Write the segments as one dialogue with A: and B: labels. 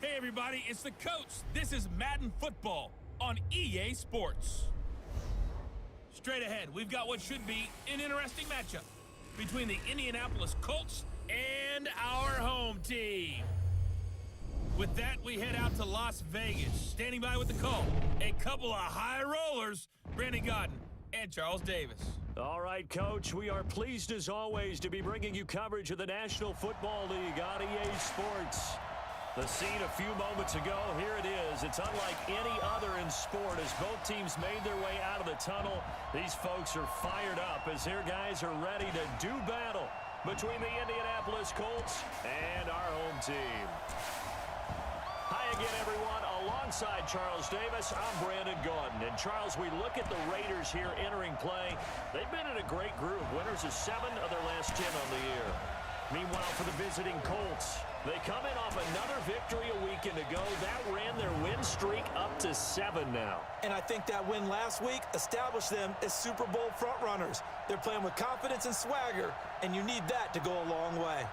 A: Hey everybody, it's the coach. This is Madden Football on EA Sports. Straight ahead, we've got what should be an interesting matchup between the Indianapolis Colts and our home team. With that, we head out to Las Vegas. Standing by with the call, a couple of high rollers, Brandon Godden and Charles Davis.
B: All right, Coach, we are pleased as always to be bringing you coverage of the National Football League on EA Sports. The scene a few moments ago, here it is. It's unlike any other in sport as both teams made their way out of the tunnel. These folks are fired up as their guys are ready to do battle between the Indianapolis Colts and our home team. Hi again, everyone. Alongside Charles Davis, I'm Brandon Gaudin. And Charles, we look at the Raiders here entering play. They've been in a great group. Winners of 7 of their last 10 on the year. Meanwhile, for the visiting Colts, they come in off another victory a weekend ago. That ran their win streak up to 7 now.
C: And I think that win last week established them as Super Bowl frontrunners. They're playing with confidence and swagger, and you need that to go a long way.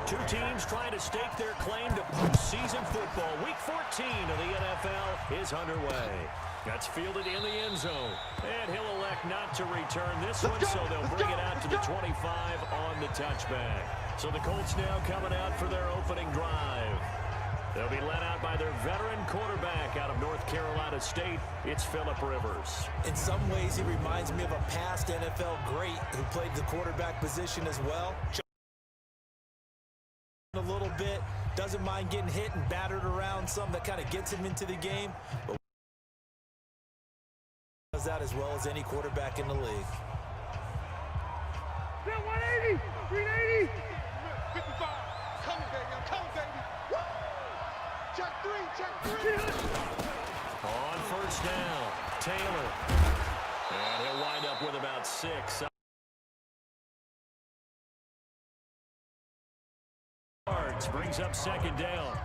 B: Two teams trying to stake their claim to postseason football. Week 14 of the NFL is underway. That's fielded in the end zone. And he'll elect not to return this one, so they'll bring it out to the 25 on the touchback. So the Colts now coming out for their opening drive. They'll be led out by their veteran quarterback out of North Carolina State. It's Phillip Rivers.
C: In some ways, he reminds me of a past NFL great who played the quarterback position as well. A little bit, doesn't mind getting hit and battered around some. That kind of gets him into the game, but does that as well as any quarterback in the league.
D: 180, 380, 55, coming baby, I'm coming baby. Woo! Check 3.
B: On first down, Taylor, and he'll wind up with about 6. Brings up second down.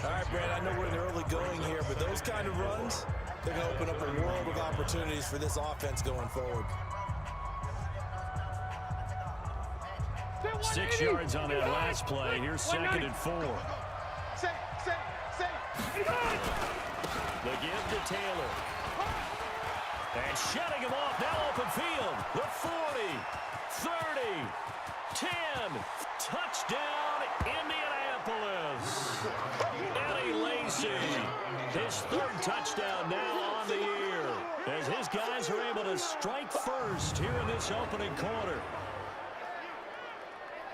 C: All right, Brad, I know we're in the early going here, but those kind of runs, they're going to open up a world of opportunities for this offense going forward.
B: 6 yards on that last play. Here's second and 4. The give to Taylor. And shutting him off, now open field. The 40, 30, 10, touchdown, Indianapolis. Eddie Lacy, his 3rd touchdown now on the year, as his guys are able to strike first here in this opening quarter.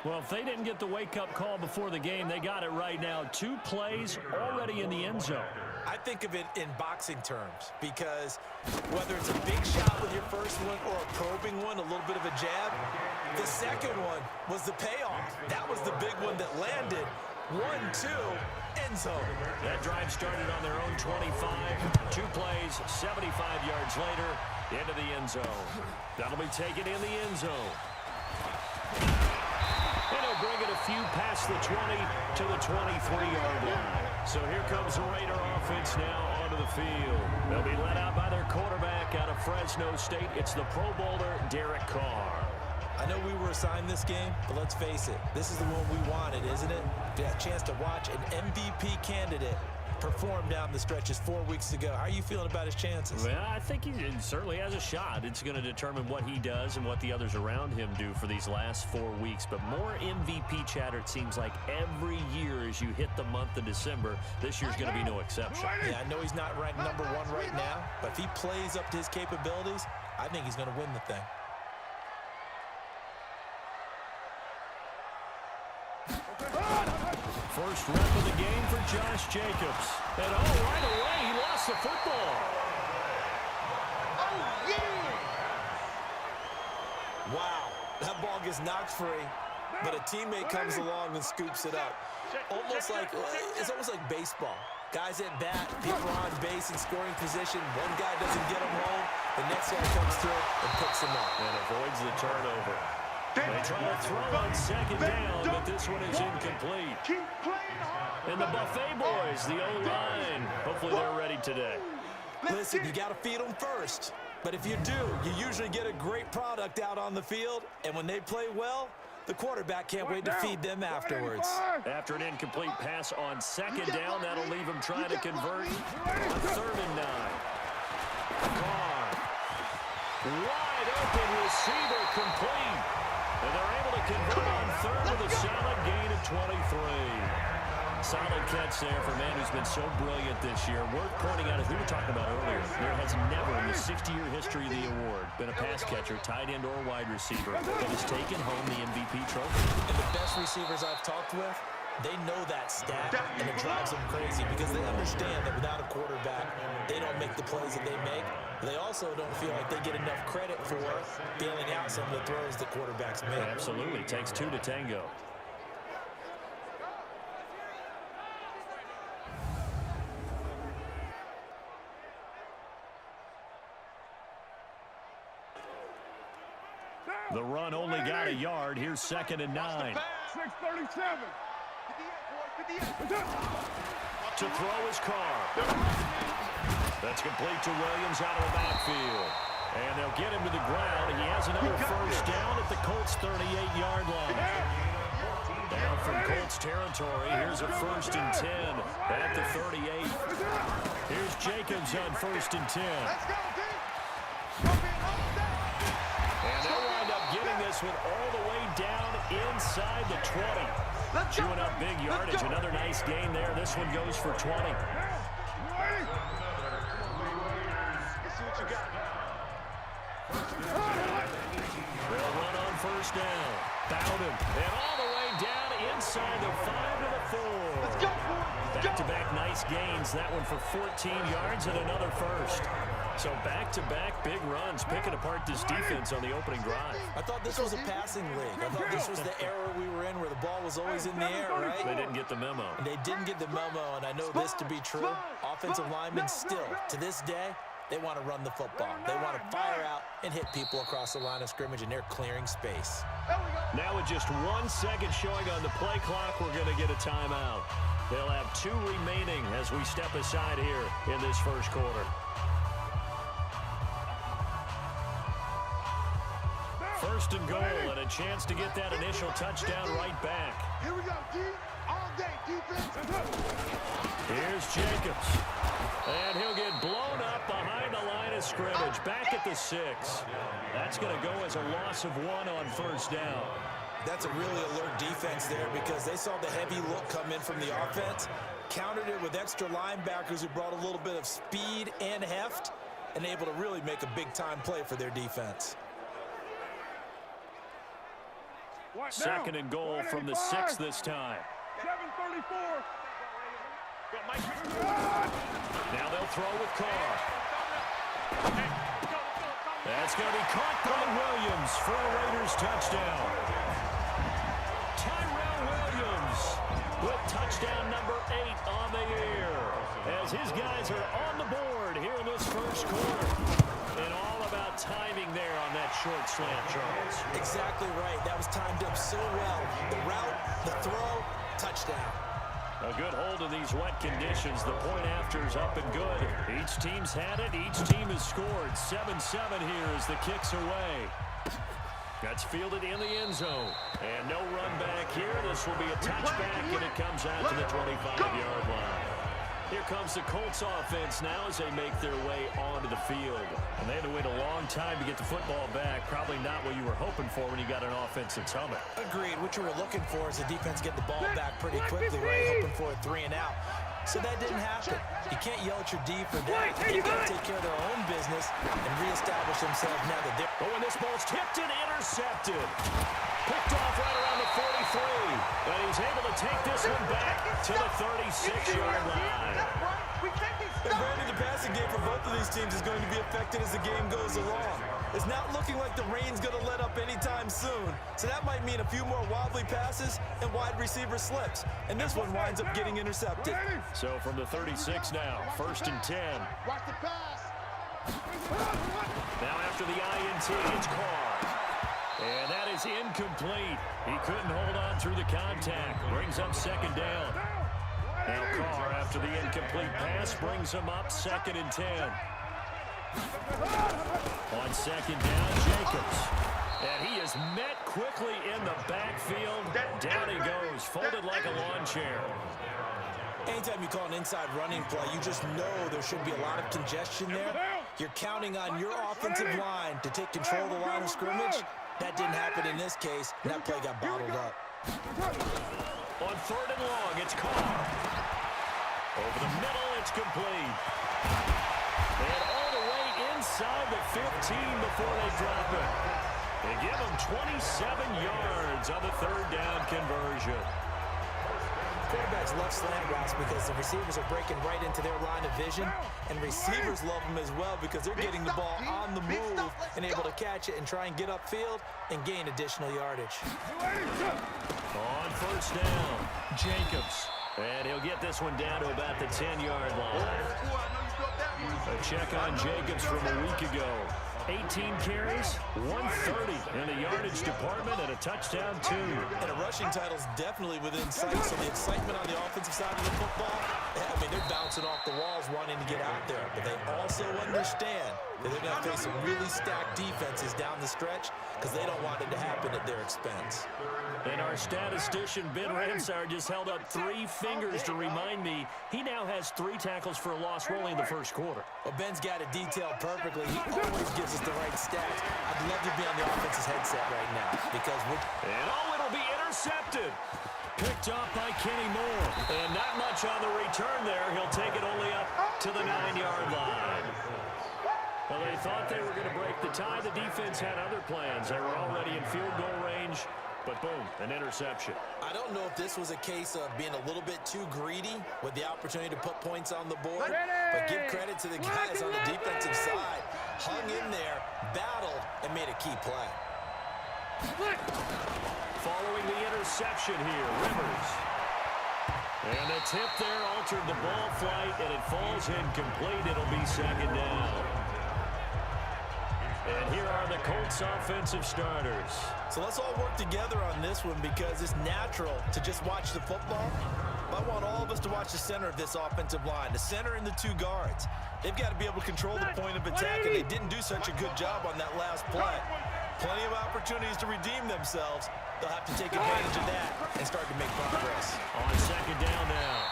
B: Well, if they didn't get the wake-up call before the game, they got it right now. 2 plays already in the end zone.
C: I think of it in boxing terms because whether it's a big shot with your first one or a probing one, a little bit of a jab, the second one was the payoff. That was the big one that landed. 1-2, end zone.
B: That drive started on their own 25. 2 plays, 75 yards later, into the end zone. That'll be taken in the end zone. And he'll bring it a few past the 20 to the 23-yard line. So here comes the Raider offense now onto the field. They'll be led out by their quarterback out of Fresno State. It's the Pro Bowler, Derek Carr.
C: I know we were assigned this game, but let's face it, this is the one we wanted, isn't it? A chance to watch an MVP candidate perform down the stretches 4 weeks ago. How are you feeling about his chances?
B: Well, I think he certainly has a shot. It's going to determine what he does and what the others around him do for these last 4 weeks. But more MVP chatter, it seems like, every year as you hit the month of December. This year's going to be no exception.
C: Yeah, I know he's not ranked number 1 right now, but if he plays up to his capabilities, I think he's going to win the thing.
B: First rep of the game for Josh Jacobs. And right away, he lost the football.
D: Oh,
C: Wow, that ball gets knocked free, but a teammate comes along and scoops it up. It's almost like baseball. Guys at bat, people are on base in scoring position. One guy doesn't get him home. The next guy comes through and picks him up.
B: And avoids the turnover. They try to throw on second down, but this one is incomplete. And the Buffet boys, the O-line, hopefully they're ready today.
C: Listen, you got to feed them first. But if you do, you usually get a great product out on the field. And when they play well, the quarterback can't wait to feed them afterwards.
B: After an incomplete pass on second down, that'll leave them trying to convert on 3rd and 9. Carr. Wide open receiver complete. And they're able to convert on 3rd with a solid gain of 23. Solid catch there for a man who's been so brilliant this year. Worth pointing out, as we were talking about earlier, there has never in the 60-year history of the award been a pass catcher, tight end, or wide receiver that has taken home the MVP trophy.
C: And the best receivers I've talked with, they know that stat, and it drives them crazy because they understand that without a quarterback, they don't make the plays that they make. They also don't feel like they get enough credit for bailing out some of the throws that quarterbacks make.
B: Absolutely. Takes two to tango. The run only got a yard. Here's 2nd and 9.
D: 637.
B: To throw his Carr. That's complete to Williams out of the backfield. And they'll get him to the ground. He has another first down at the Colts' 38-yard line. Down from Colts territory. Here's a 1st and 10 at the 38. Here's Jacobs on 1st and 10. And they'll wind up getting this one all the way down inside the 20. Chewing up big yardage. Another nice gain there. This one goes for 20.
D: Let's see what you got.
B: They'll run on 1st down. Found him. And all the way down inside the 5 to the 4.
D: Let's go, boy.
B: Back-to-back nice gains. That one for 14 yards and another first. So back-to-back big runs, picking apart this defense on the opening drive.
C: I thought this was a passing league. I thought this was the era we were in where the ball was always in the air, right?
B: They didn't get the memo.
C: And they didn't get the memo, and I know this to be true. Offensive linemen still, to this day, they want to run the football. They want to fire out and hit people across the line of scrimmage, and they're clearing space.
B: Now with just 1 second showing on the play clock, we're going to get a timeout. They'll have 2 remaining as we step aside here in this first quarter. First and goal, and a chance to get that initial touchdown right back.
D: Here we go, D. All day, defense.
B: Here's Jacobs. And he'll get blown up behind the line of scrimmage. Back at the 6. That's going to go as a loss of 1 on 1st down.
C: That's a really alert defense there because they saw the heavy look come in from the offense, countered it with extra linebackers who brought a little bit of speed and heft, and able to really make a big-time play for their defense.
B: 2nd and goal from the 6 this time.
D: 734.
B: Now they'll throw with Carr. That's going to be caught by Williams for a Raiders touchdown. Tyrell Williams with touchdown number 8 on the year as his guys are on the board here in this first quarter. And all about timing there on that short slant, Charles.
C: Exactly right. That was timed up so well. The route, the throw, touchdown.
B: A good hold in these wet conditions. The point after is up and good. Each team's had it. Each team has scored. 7-7 here as the kick's away. That's fielded in the end zone. And no run back here. This will be a touchback, and it comes out to the 25-yard line. Here comes the Colts offense now as they make their way onto the field. And they had to wait a long time to get the football back. Probably not what you were hoping for when you got an offense that's humming.
C: Agreed. What you were looking for is the defense get the ball back pretty quickly, right? Hoping for a 3 and out. So that didn't happen. You can't yell at your D for that. They've got to take care of their own business and reestablish themselves now that they're...
B: But when this ball's tipped and intercepted. Picked off right around the 43. And he's able to take this one back to the 36-yard line.
C: And granted, the passing game for both of these teams is going to be affected as the game goes along. It's not looking like the rain's going to let up anytime soon. So that might mean a few more wobbly passes and wide receiver slips. And this one winds up getting intercepted.
B: So from the 36 now, 1st and 10.
D: Watch the pass.
B: Now after the INT, it's Carr. And that is incomplete. He couldn't hold on through the contact. Brings up 2nd down. Now Carr, after the incomplete pass, brings him up 2nd and 10. On 2nd down, Jacobs. And he is met quickly in the backfield. Down he goes, folded like a lawn chair.
C: Anytime you call an inside running play, you just know there should be a lot of congestion there. You're counting on your offensive line to take control of the line of scrimmage. That didn't happen in this case, and that play got bottled up.
B: On 3rd and long, it's Carr. Over the middle, it's complete. And all the way inside the 15 before they drop it. They give him 27 yards on the 3rd down conversion.
C: Quarterbacks love slant routes because the receivers are breaking right into their line of vision, and receivers love them as well because they're getting the ball on the move and able to catch it and try and get upfield and gain additional yardage.
B: On 1st down, Jacobs. And he'll get this one down to about the 10-yard line. A check on Jacobs from a week ago. 18 carries, 130 in the yardage department, and a touchdown, 2.
C: And a rushing title's definitely within sight, so the excitement on the offensive side of the football, I mean, they're bouncing off the walls wanting to get out there, but they also understand that they're going to face some really stacked defenses down the stretch because they don't want it to happen at their expense.
B: And our statistician, Ben Ramsar, just held up 3 fingers to remind me he now has 3 tackles for a loss rolling in the 1st quarter.
C: Well, Ben's got it detailed perfectly. He always gives us the right stats. I'd love to be on the offense's headset right now because we're...
B: And it'll be intercepted. Picked off by Kenny Moore. And not much on the return there. He'll take it only up to the 9-yard line. Well, they thought they were going to break the tie. The defense had other plans. They were already in field goal range. But boom, an interception.
C: I don't know if this was a case of being a little bit too greedy with the opportunity to put points on the board, but give credit to the guys on the defensive side. Hung in there, battled, and made a key play.
B: Following the interception here, Rivers. And the tip there altered the ball flight, and it falls incomplete. It'll be 2nd down. And here are the Colts offensive starters.
C: So let's all work together on this one because it's natural to just watch the football. But I want all of us to watch the center of this offensive line, the center and the 2 guards. They've got to be able to control the point of attack, and they didn't do such a good job on that last play. Plenty of opportunities to redeem themselves. They'll have to take advantage of that and start to make progress.
B: On 2nd down now,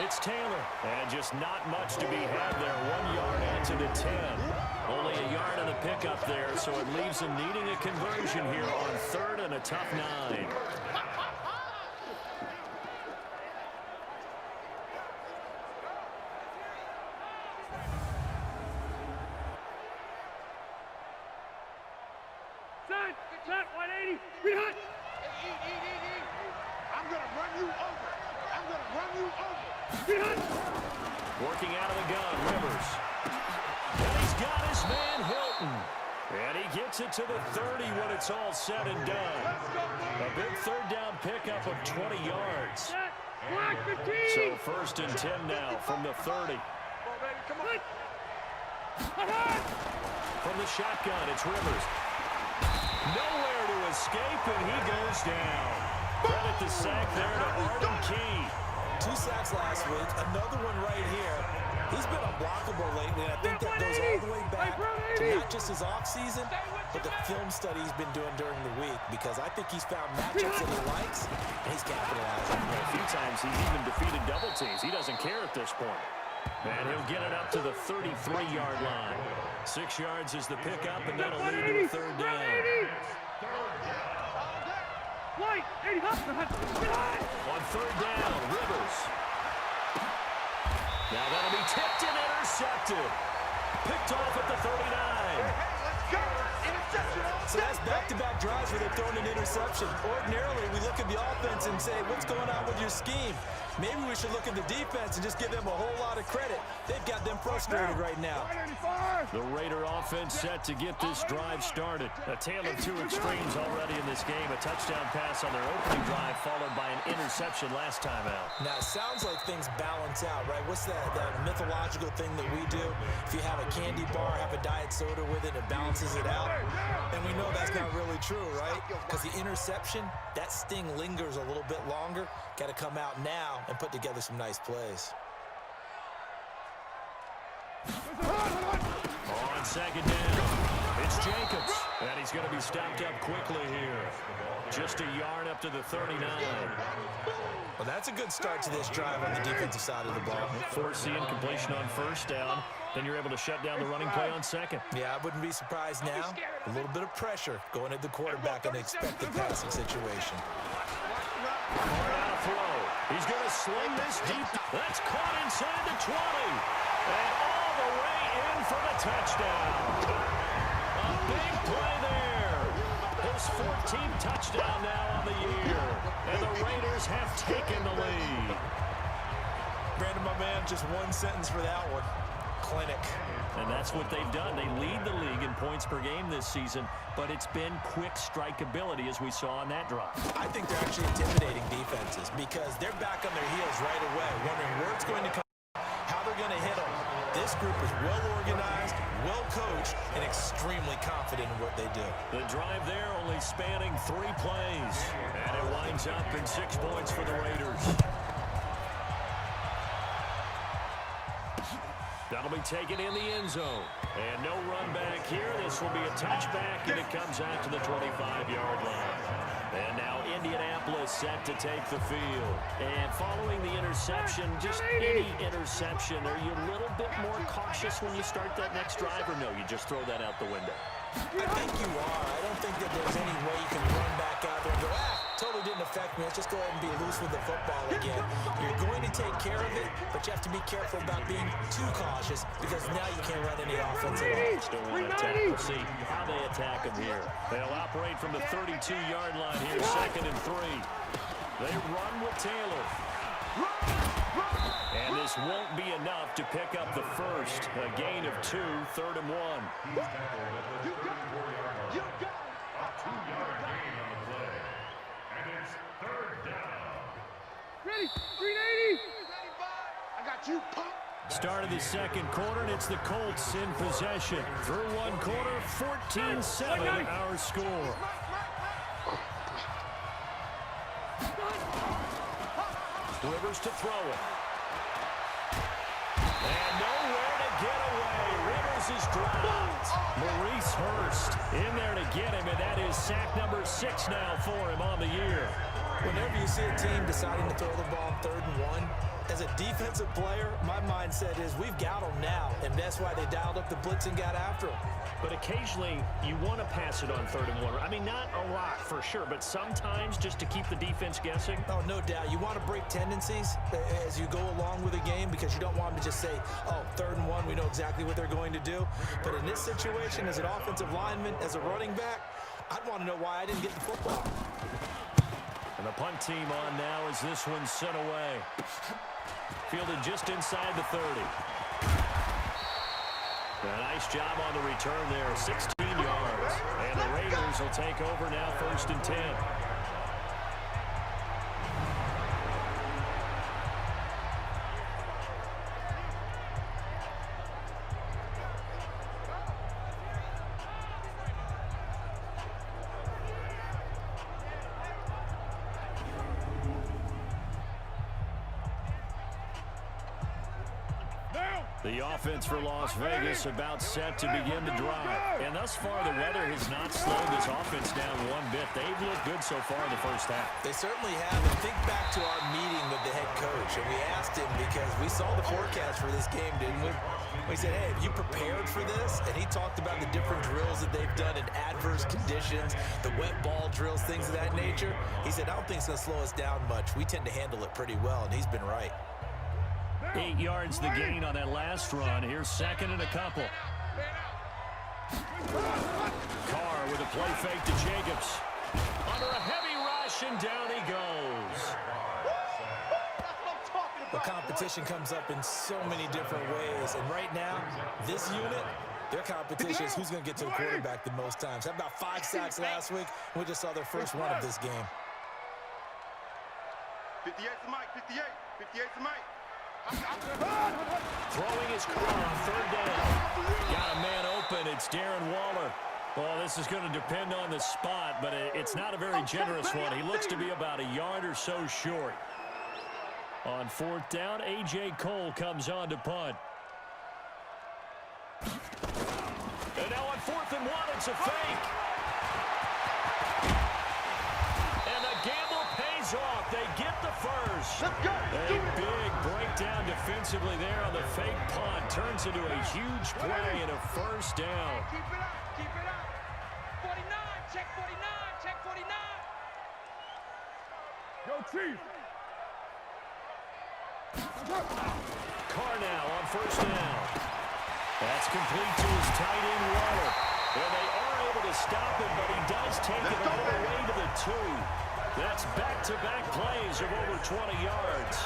B: it's Taylor. And just not much to be had there. 1 yard onto the 10. Only a yard on the pickup there, so it leaves them needing a conversion here on 3rd and a tough 9.
D: Set, 180, rehunt. I'm going to run you over. I'm going to run you over. Rehunt.
B: Working out of the gun, Rivers. And he's got his man Hilton. And he gets it to the 30 when it's all said and done. A big 3rd down pickup of 20 yards. So 1st and 10 now from the 30.
D: Come on.
B: From the shotgun, it's Rivers. Nowhere to escape, and he goes down. Credit the sack there to Arden Key.
C: 2 sacks last week, another one right here. He's been unblockable lately, and I think that goes all the way back to not just his offseason, but the film study he's been doing during the week, because I think he's found matchups that he likes, and he's capitalizing.
B: A few times he's even defeated double teams. He doesn't care at this point. And he'll get it up to the 33-yard line. 6 yards is the pickup, and that'll lead to a 3rd down. On 3rd down, Rivers. Now that'll be tipped and intercepted. Picked off at the 39.
C: So that's back-to-back drives where they've thrown an interception. Ordinarily, we look at the offense and say, what's going on with your scheme? Maybe we should look at the defense and just give them a whole lot of credit. They've got them frustrated right now.
B: The Raider offense set to get this drive started. A tale of two extremes already in this game. A touchdown pass on their opening drive followed by an interception last time out.
C: Now, it sounds like things balance out, right? What's that mythological thing that we do? If you have a candy bar, have a diet soda with it, it balances it out. And we know that's not really true, right? Because the interception, that sting lingers a little bit longer. Got to come out now and put together some nice plays.
B: On second down, it's Jacobs. And he's going to be stopped up quickly here. Just a yard up to the 39.
C: Well, that's a good start to this drive on the defensive side of the ball.
B: Forcing completion on first down. Then you're able to shut down the running play on second.
C: Yeah, I wouldn't be surprised now. A little bit of pressure going at the quarterback in an expected passing situation.
B: Hard out throw. He's going to sling this deep. That's caught inside the 20. And all the way in for the touchdown. A big play there. His 14th touchdown now on the year. And the Raiders have taken the lead.
C: Brandon, my man, just one sentence for that one. Clinic.
B: And that's what they've done. They lead the league in points per game this season, but it's been quick strikeability as we saw on that drive.
C: I think they're actually intimidating defenses because they're back on their heels right away, wondering where it's going to come, how they're going to hit them. This group is well organized, well coached, and extremely confident in what they do.
B: The drive there only spanning 3 plays, and it winds up in 6 points for the Raiders. That'll be taken in the end zone. And no run back here. This will be a touchback, and it comes out to the 25-yard line. And now Indianapolis set to take the field. And following the interception, just any interception, are you a little bit more cautious when you start that next drive, or no, you just throw that out the window?
C: I think you are. I don't think that there's any way you can run back out there and go, totally didn't affect me. Let's just go ahead and be loose with the football again. You're going to take care of it, but you have to be careful about being too cautious because now you can't run any offense at all.
B: Just don't want to attack. We'll see how they attack them here. They'll operate from the 32-yard line here, 2nd and 3. They run with Taylor. And this won't be enough to pick up the first. A gain of 2, 3rd and 1.
D: You got it. A 2-yard gain on the play. And it's 3rd down. Ready, 380. I got you, punk.
B: Start of the second quarter, and it's the Colts in possession. Through 1 quarter, 14-7 our score. Rivers to throw it. And nowhere to get away. Rivers is dropped. Maurice Hurst in there to get him, and that is sack number 6 now for him on the year.
C: Whenever you see a team deciding to throw the ball on 3rd and 1, as a defensive player, my mindset is we've got them now, and that's why they dialed up the blitz and got after them.
B: But occasionally, you want to pass it on 3rd and 1. I mean, not a lot for sure, but sometimes just to keep the defense guessing.
C: Oh, no doubt. You want to break tendencies as you go along with a game because you don't want them to just say, oh, 3rd and 1, we know exactly what they're going to do. But in this situation, as an offensive lineman, as a running back, I'd want to know why I didn't get the football.
B: And the punt team on now as this one's sent away. Fielded just inside the 30. A nice job on the return there, 16 yards. And the Raiders will take over now, 1st and 10. The offense for Las Vegas about set to begin the drive. And thus far, the weather has not slowed this offense down one bit. They've looked good so far in the first half.
C: They certainly have. And think back to our meeting with the head coach. And we asked him because we saw the forecast for this game, didn't we? We said, hey, have you prepared for this? And he talked about the different drills that they've done in adverse conditions, the wet ball drills, things of that nature. He said, I don't think it's going to slow us down much. We tend to handle it pretty well, and he's been right.
B: 8 yards the gain on that last run. Here's 2nd and a couple. Carr with a play fake to Jacobs. Under a heavy rush, and down he goes.
C: The competition comes up in so many different ways, and right now, this unit, their competition is who's going to get to the quarterback the most times. Had about 5 sacks last week, and we just saw their first one of this game.
D: 58's the mic, 58. 58's the mic.
B: Throwing his car on third down. Got a man open. It's Darren Waller. Well, this is going to depend on the spot, but it's not a very generous one. He looks to be about a yard or so short. On fourth down, A.J. Cole comes on to punt. And now on 4th and 1, it's a fake. And the gamble pays off. They get the first.
D: Let's go.
B: A big breakdown defensively there on the fake punt. Turns into a huge play and a first down.
E: Keep it up. Keep it up. 49. Check 49. Check 49.
D: Yo, Chief.
B: Carnell on first down. That's complete to his tight end, Waller. And they are able to stop him, but he does take it all the way to the 2. That's back-to-back plays of over 20 yards.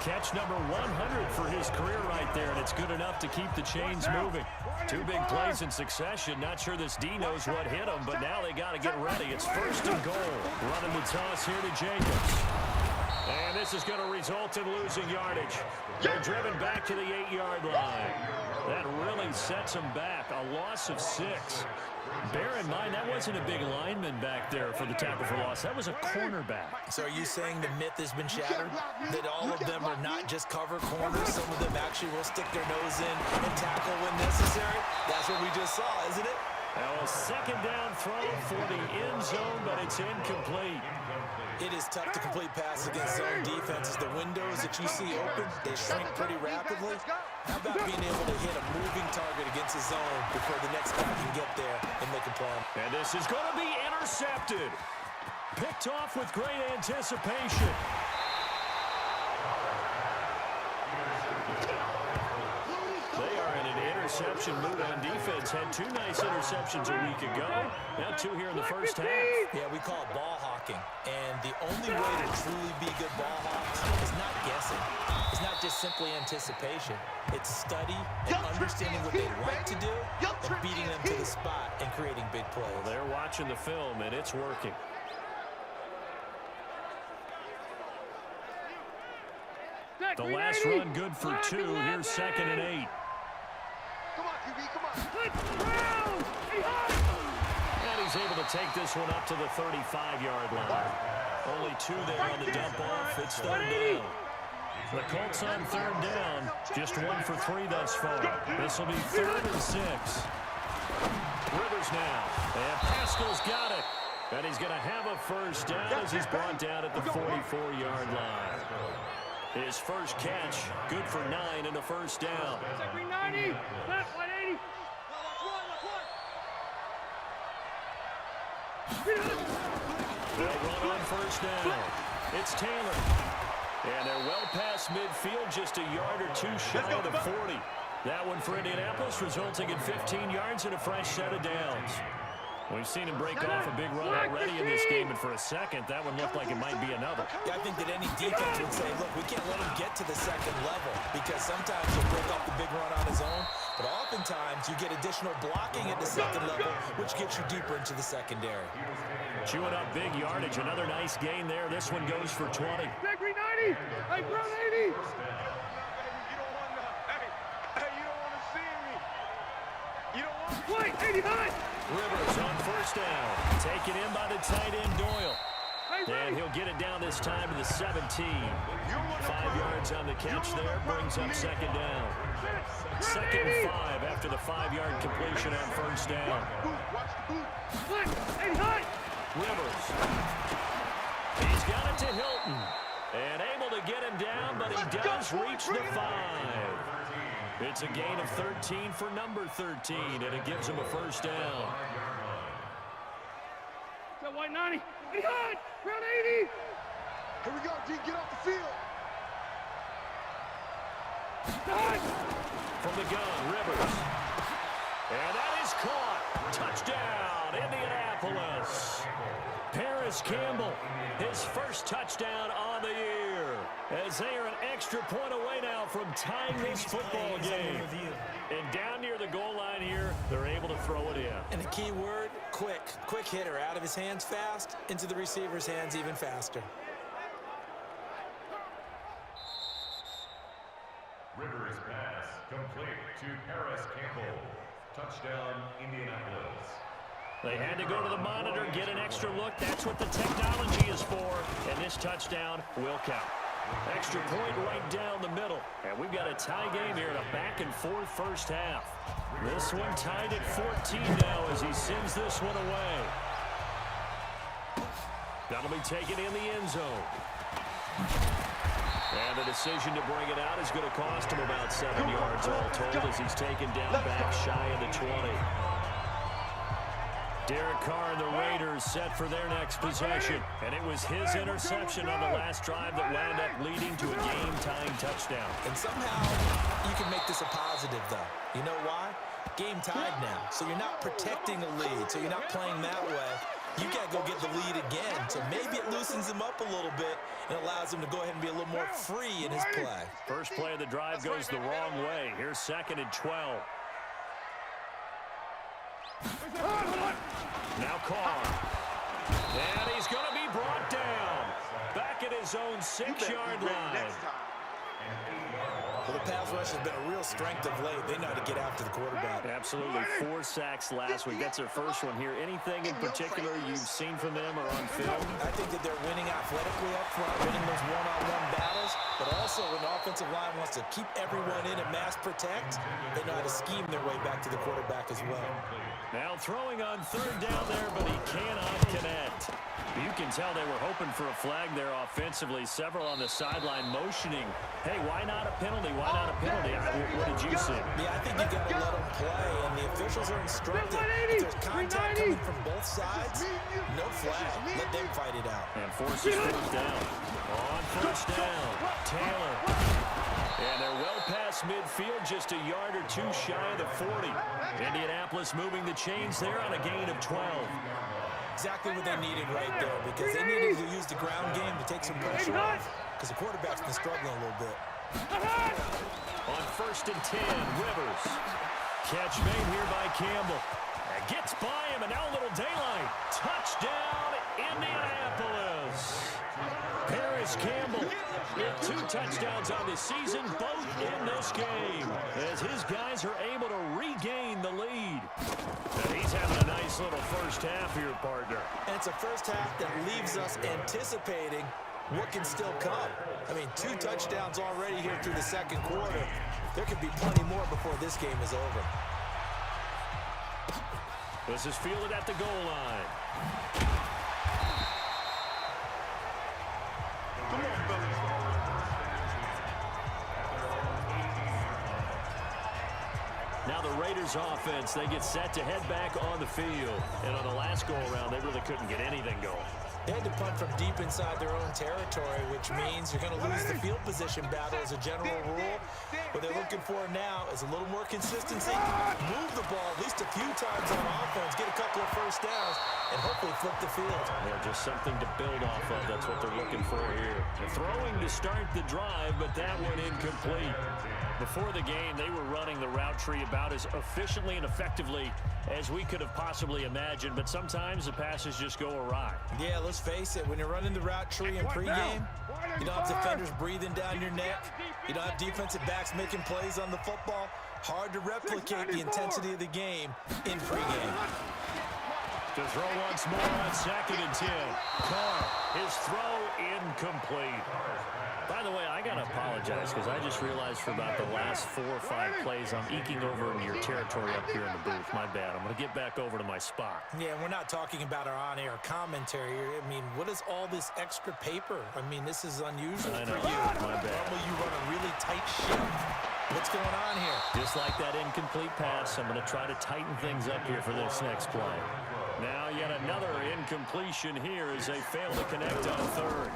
B: Catch number 100 for his career right there, and it's good enough to keep the chains moving. 2 big plays in succession. Not sure this D knows what hit him, but now they got to get ready. It's 1st and goal. Running the toss here to Jacobs. And this is going to result in losing yardage. They're driven back to the 8-yard line. That really sets them back. A loss of 6. Bear in mind, that wasn't a big lineman back there for the tackle for loss. That was a cornerback.
C: So are you saying the myth has been shattered? That all of them are not just cover corners? Some of them actually will stick their nose in and tackle when necessary? That's what we just saw, isn't it?
B: Now a 2nd down throw for the end zone, but it's incomplete.
C: It is tough to complete passes against zone defenses. The windows that you see open, they shrink pretty rapidly. How about being able to hit a moving target against a zone before the next guy can get there and make a play?
B: And this is going to be intercepted. Picked off with great anticipation. They are in an interception mood on defense. Had 2 nice interceptions a week ago. Now 2 here in the first half.
C: Yeah, we call it ball hawking. And the only way to truly be good ball hawks is not guessing. It's not just simply anticipation. It's study and understanding what they like to do and beating them to the spot and creating big plays.
B: Well, they're watching the film, and it's working. The last run good for 2. Here's 2nd and 8.
D: Come on, QB, come on.
B: And he's able to take this one up to the 35-yard line. Only 2 there on the dump off. It's 3rd down. The Colts on 3rd down. Just 1 for 3 thus far. This will be 3rd and 6. Rivers now. And Pascal's got it. And he's going to have a first down as he's brought down at the 44-yard line. His first catch, good for 9 and a first down.
E: 90. Left, 180.
B: They'll run on first down. It's Taylor. And they're well past midfield, just a yard or 2 shy of the 40. That one for Indianapolis, resulting in 15 yards and a fresh set of downs. We've seen him break off a big run already in this game, and for a second, that one looked like it might be another.
C: Yeah, I think that any defense would say, look, we can't let him get to the 2nd level because sometimes he'll break off the big run on his own, but oftentimes you get additional blocking at the 2nd level, which gets you deeper into the secondary.
B: Chewing up big yardage. Another nice gain there. This one goes for 20.
E: Zachary 90. Hey, bro, 80.
D: You don't want to see me. You don't want
E: Wait, 89.
B: Rivers on first down. Taken in by the tight end, Doyle. And he'll get it down this time to the 17. 5 yards on the catch there. Brings up 2nd down. 2nd and 5 after the 5-yard completion on first down. Rivers. He's got it to Hilton. And able to get him down, but he does reach the 5. It's a gain of 13 for number 13, and it gives him a first down.
E: Got white 90. Behind. Round 80.
D: Here we go, G. Get off the field.
B: From the gun, Rivers. And that is caught. Touchdown, Indianapolis. Paris Campbell, his first touchdown on the year, as they are an extra point away now from tying this football game. And down near the goal line here, they're able to throw it in.
C: And the key word, quick. Quick hitter, out of his hands fast, into the receiver's hands even faster.
F: Rivers pass complete to Paris Campbell. Touchdown, Indianapolis.
B: They had to go to the monitor, get an extra look. That's what the technology is for. And this touchdown will count. Extra point right down the middle. And we've got a tie game here in a back-and-forth first half. This one tied at 14 now as he sends this one away. That'll be taken in the end zone. And the decision to bring it out is going to cost him about 7 yards all told as he's taken down back shy of the 20. Derek Carr and the Raiders set for their next possession. And it was his interception on the last drive that wound up leading to a game-tying touchdown.
C: And somehow you can make this a positive, though. You know why? Game tied now. So you're not protecting a lead. So you're not playing that way. You got to go get the lead again. So maybe it loosens him up a little bit and allows him to go ahead and be a little more free in his play.
B: First play of the drive goes the wrong way. Here's 2nd and 12. Now Carr. And he's going to be brought down. Back at his own 6-yard line.
C: Well, the pass rush has been a real strength of late. They know how to get after the quarterback.
B: Absolutely. 4 sacks last week. That's their first one here. Anything in particular you've seen from them or on film?
C: I think that they're winning athletically up front, winning those one-on-one battles, but also when the offensive line wants to keep everyone in and mass protect, they know how to scheme their way back to the quarterback as well.
B: Now throwing on 3rd down there, but he cannot connect. You can tell they were hoping for a flag there offensively. Several on the sideline motioning. Hey, why not a penalty? Why not a penalty? What did you see?
C: Yeah, I think you got to let them play, and the officials are instructed. If there's contact coming from both sides, no flag. Let them fight it out.
B: And forces 4th down. On 1st down, Taylor. And they're well past midfield, just a yard or 2 shy of the 40. Indianapolis moving the chains there on a gain of 12.
C: Exactly what they needed right there, because they needed to use the ground game to take some pressure off, because the quarterback's been struggling a little bit.
B: On 1st and 10, Rivers. Catch made here by Campbell. And gets by him, and now a little daylight. Touchdown, Indianapolis. Paris Campbell with 2 touchdowns on the season, both in this game, as his guys are able to regain the lead. And he's having a nice little first half here, partner.
C: And it's a first half that leaves us anticipating what can still come. I mean, 2 touchdowns already here through the 2nd quarter. There could be plenty more before this game is over.
B: This is fielded at the goal line.
D: Come on, fellas.
B: Now the Raiders offense, they get set to head back on the field. And on the last go-around, they really couldn't get anything going.
C: They had to punt from deep inside their own territory, which means you're going to lose the field position battle as a general rule. What they're looking for now is a little more consistency, move the ball at least a few times on offense, get a couple of first downs, and hopefully flip the field.
B: Yeah, just something to build off of. That's what they're looking for here. They're throwing to start the drive, but that one incomplete. Before the game, they were running the route tree about as efficiently and effectively as we could have possibly imagined, but sometimes the passes just go awry.
C: Yeah, let's face it, when you're running the route tree in pregame, you don't have defenders breathing down your neck. You don't have defensive backs making plays on the football. Hard to replicate the intensity of the game in pregame.
B: To throw once more on 2nd and 10. Carr, his throw incomplete. By the way, I got to apologize because I just realized for about the last 4 or 5 plays I'm eking over into your territory up here in the booth. My bad. I'm going to get back over to my spot.
C: Yeah, we're not talking about our on-air commentary here. I mean, what is all this extra paper? I mean, this is unusual for you.
B: My bad.
C: Normally you run a really tight ship. What's going on here?
B: Just like that incomplete pass, I'm going to try to tighten things up here for this next play. Now yet another incompletion here as they fail to connect on 3rd.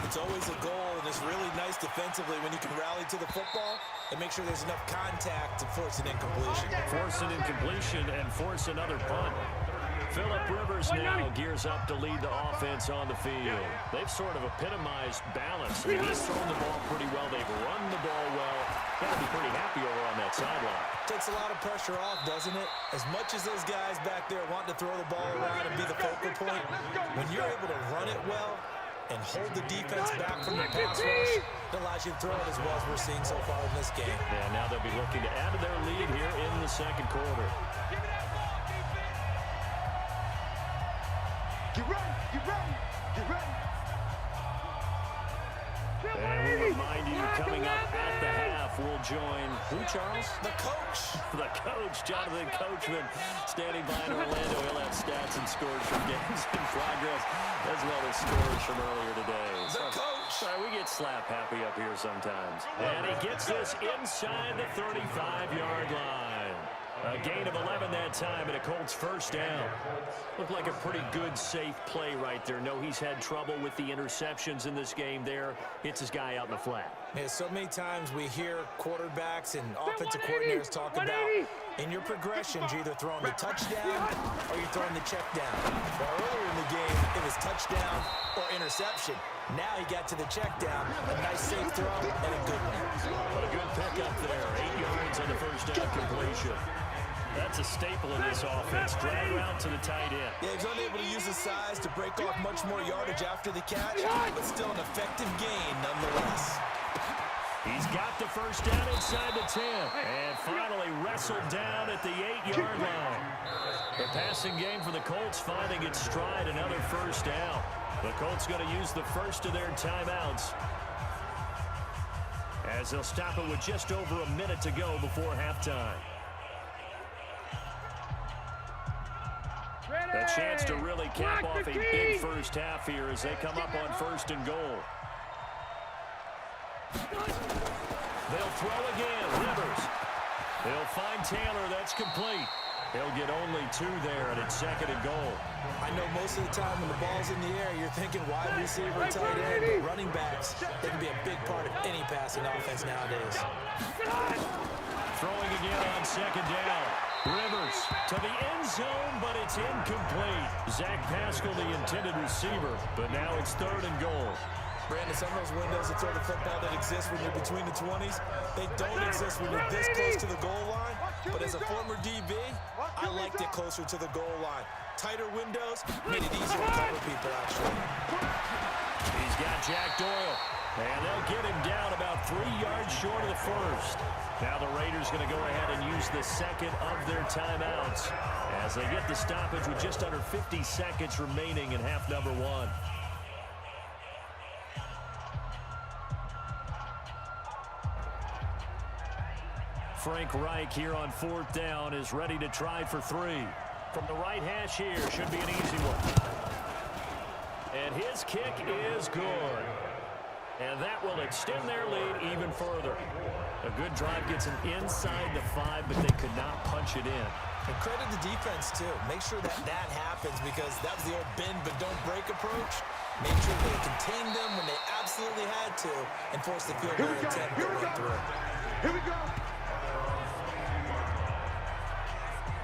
C: It's always a goal, and it's really nice defensively when you can rally to the football and make sure there's enough contact to force an incompletion.
B: Force an incompletion and force another punt. Phillip Rivers now gears up to lead the offense on the field. They've sort of epitomized balance. I mean, he's thrown the ball pretty well. They've run the ball well. Got to be pretty happy over on that sideline.
C: Takes a lot of pressure off, doesn't it? As much as those guys back there want to throw the ball around and be the focal point, when you're able to run it well and hold the defense back from the pass rush, it allows you to throw it as well as we're seeing so far in this game.
B: Yeah, now they'll be looking to add to their lead here in the second quarter.
D: Get ready, get ready, get ready.
B: And we'll remind you, coming up at the half, we'll join who, Charles?
C: The coach.
B: The coach, Jonathan Coachman, standing by in Orlando. He'll have stats and scores from games in progress, as well as scores from earlier today.
C: The coach.
B: Sorry, we get slap happy up here sometimes. And he gets this inside the 35-yard line. A gain of 11 that time, and a Colts first down. Looked like a pretty good, safe play right there. No, he's had trouble with the interceptions in this game there. Hits his guy out in the flat.
C: Yeah, so many times we hear quarterbacks and offensive coordinators talk about in your progressions, you're either throwing the touchdown or you're throwing the check down. Well, earlier in the game, it was touchdown or interception. Now he got to the check down, a nice safe throw, and a good one.
B: What a good pickup there. 8 yards on the first down completion. That's a staple in this offense. Drag route to the tight end.
C: Yeah, he's unable to use his size to break off much more yardage after the catch, but still an effective gain nonetheless.
B: He's got the first down inside the 10. And finally wrestled down at the 8-yard line. The passing game for the Colts finding its stride, another first down. The Colts going to use the first of their timeouts, as they'll stop it with just over a minute to go before halftime. A chance to really cap off a big first half here as they come up on first and goal. They'll throw again. Rivers. They'll find Taylor. That's complete. They'll get only 2 there, and it's second and goal.
C: I know most of the time when the ball's in the air, you're thinking wide receiver, tight end, but running backs, they can be a big part of any passing offense nowadays.
B: Throwing again on second down. Rivers to the end zone, but it's incomplete. Zach Pascal, the intended receiver, but now it's third and goal.
C: Brandon, some of those windows to throw the football that exist when you're between the 20s, they don't exist when you're this close to the goal line. But as a former DB, I liked it closer to the goal line. Tighter windows made it easier to cover people, actually.
B: He's got Jack Doyle, and they'll get him down about 3 yards short of the first. Now the Raiders going to go ahead and use the second of their timeouts as they get the stoppage with just under 50 seconds remaining in half number 1. Frank Reich here on fourth down is ready to try for 3. From the right hash here, should be an easy one. And his kick is good. And that will extend their lead even further. A good drive gets them inside the 5, but they could not punch it in.
C: And credit the defense, too. Make sure that happens, because that was the old bend but don't break approach. Made sure they contained them when they absolutely had to and forced the field goal attempt that went through.
D: Here we go.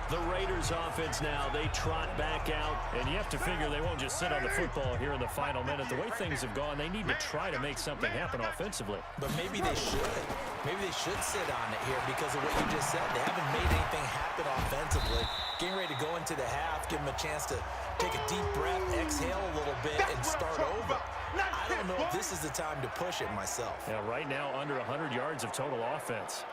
B: The Raiders offense now, they trot back out, and you have to figure they won't just sit on the football here in the final minute. The way things have gone, they need to try to make something happen offensively.
C: But maybe they should. Maybe they should sit on it here because of what you just said. They haven't made anything happen offensively. Getting ready to go into the half, give them a chance to take a deep breath, exhale a little bit, and start over. I don't know if this is the time to push it myself.
B: Yeah, right now under 100 yards of total offense.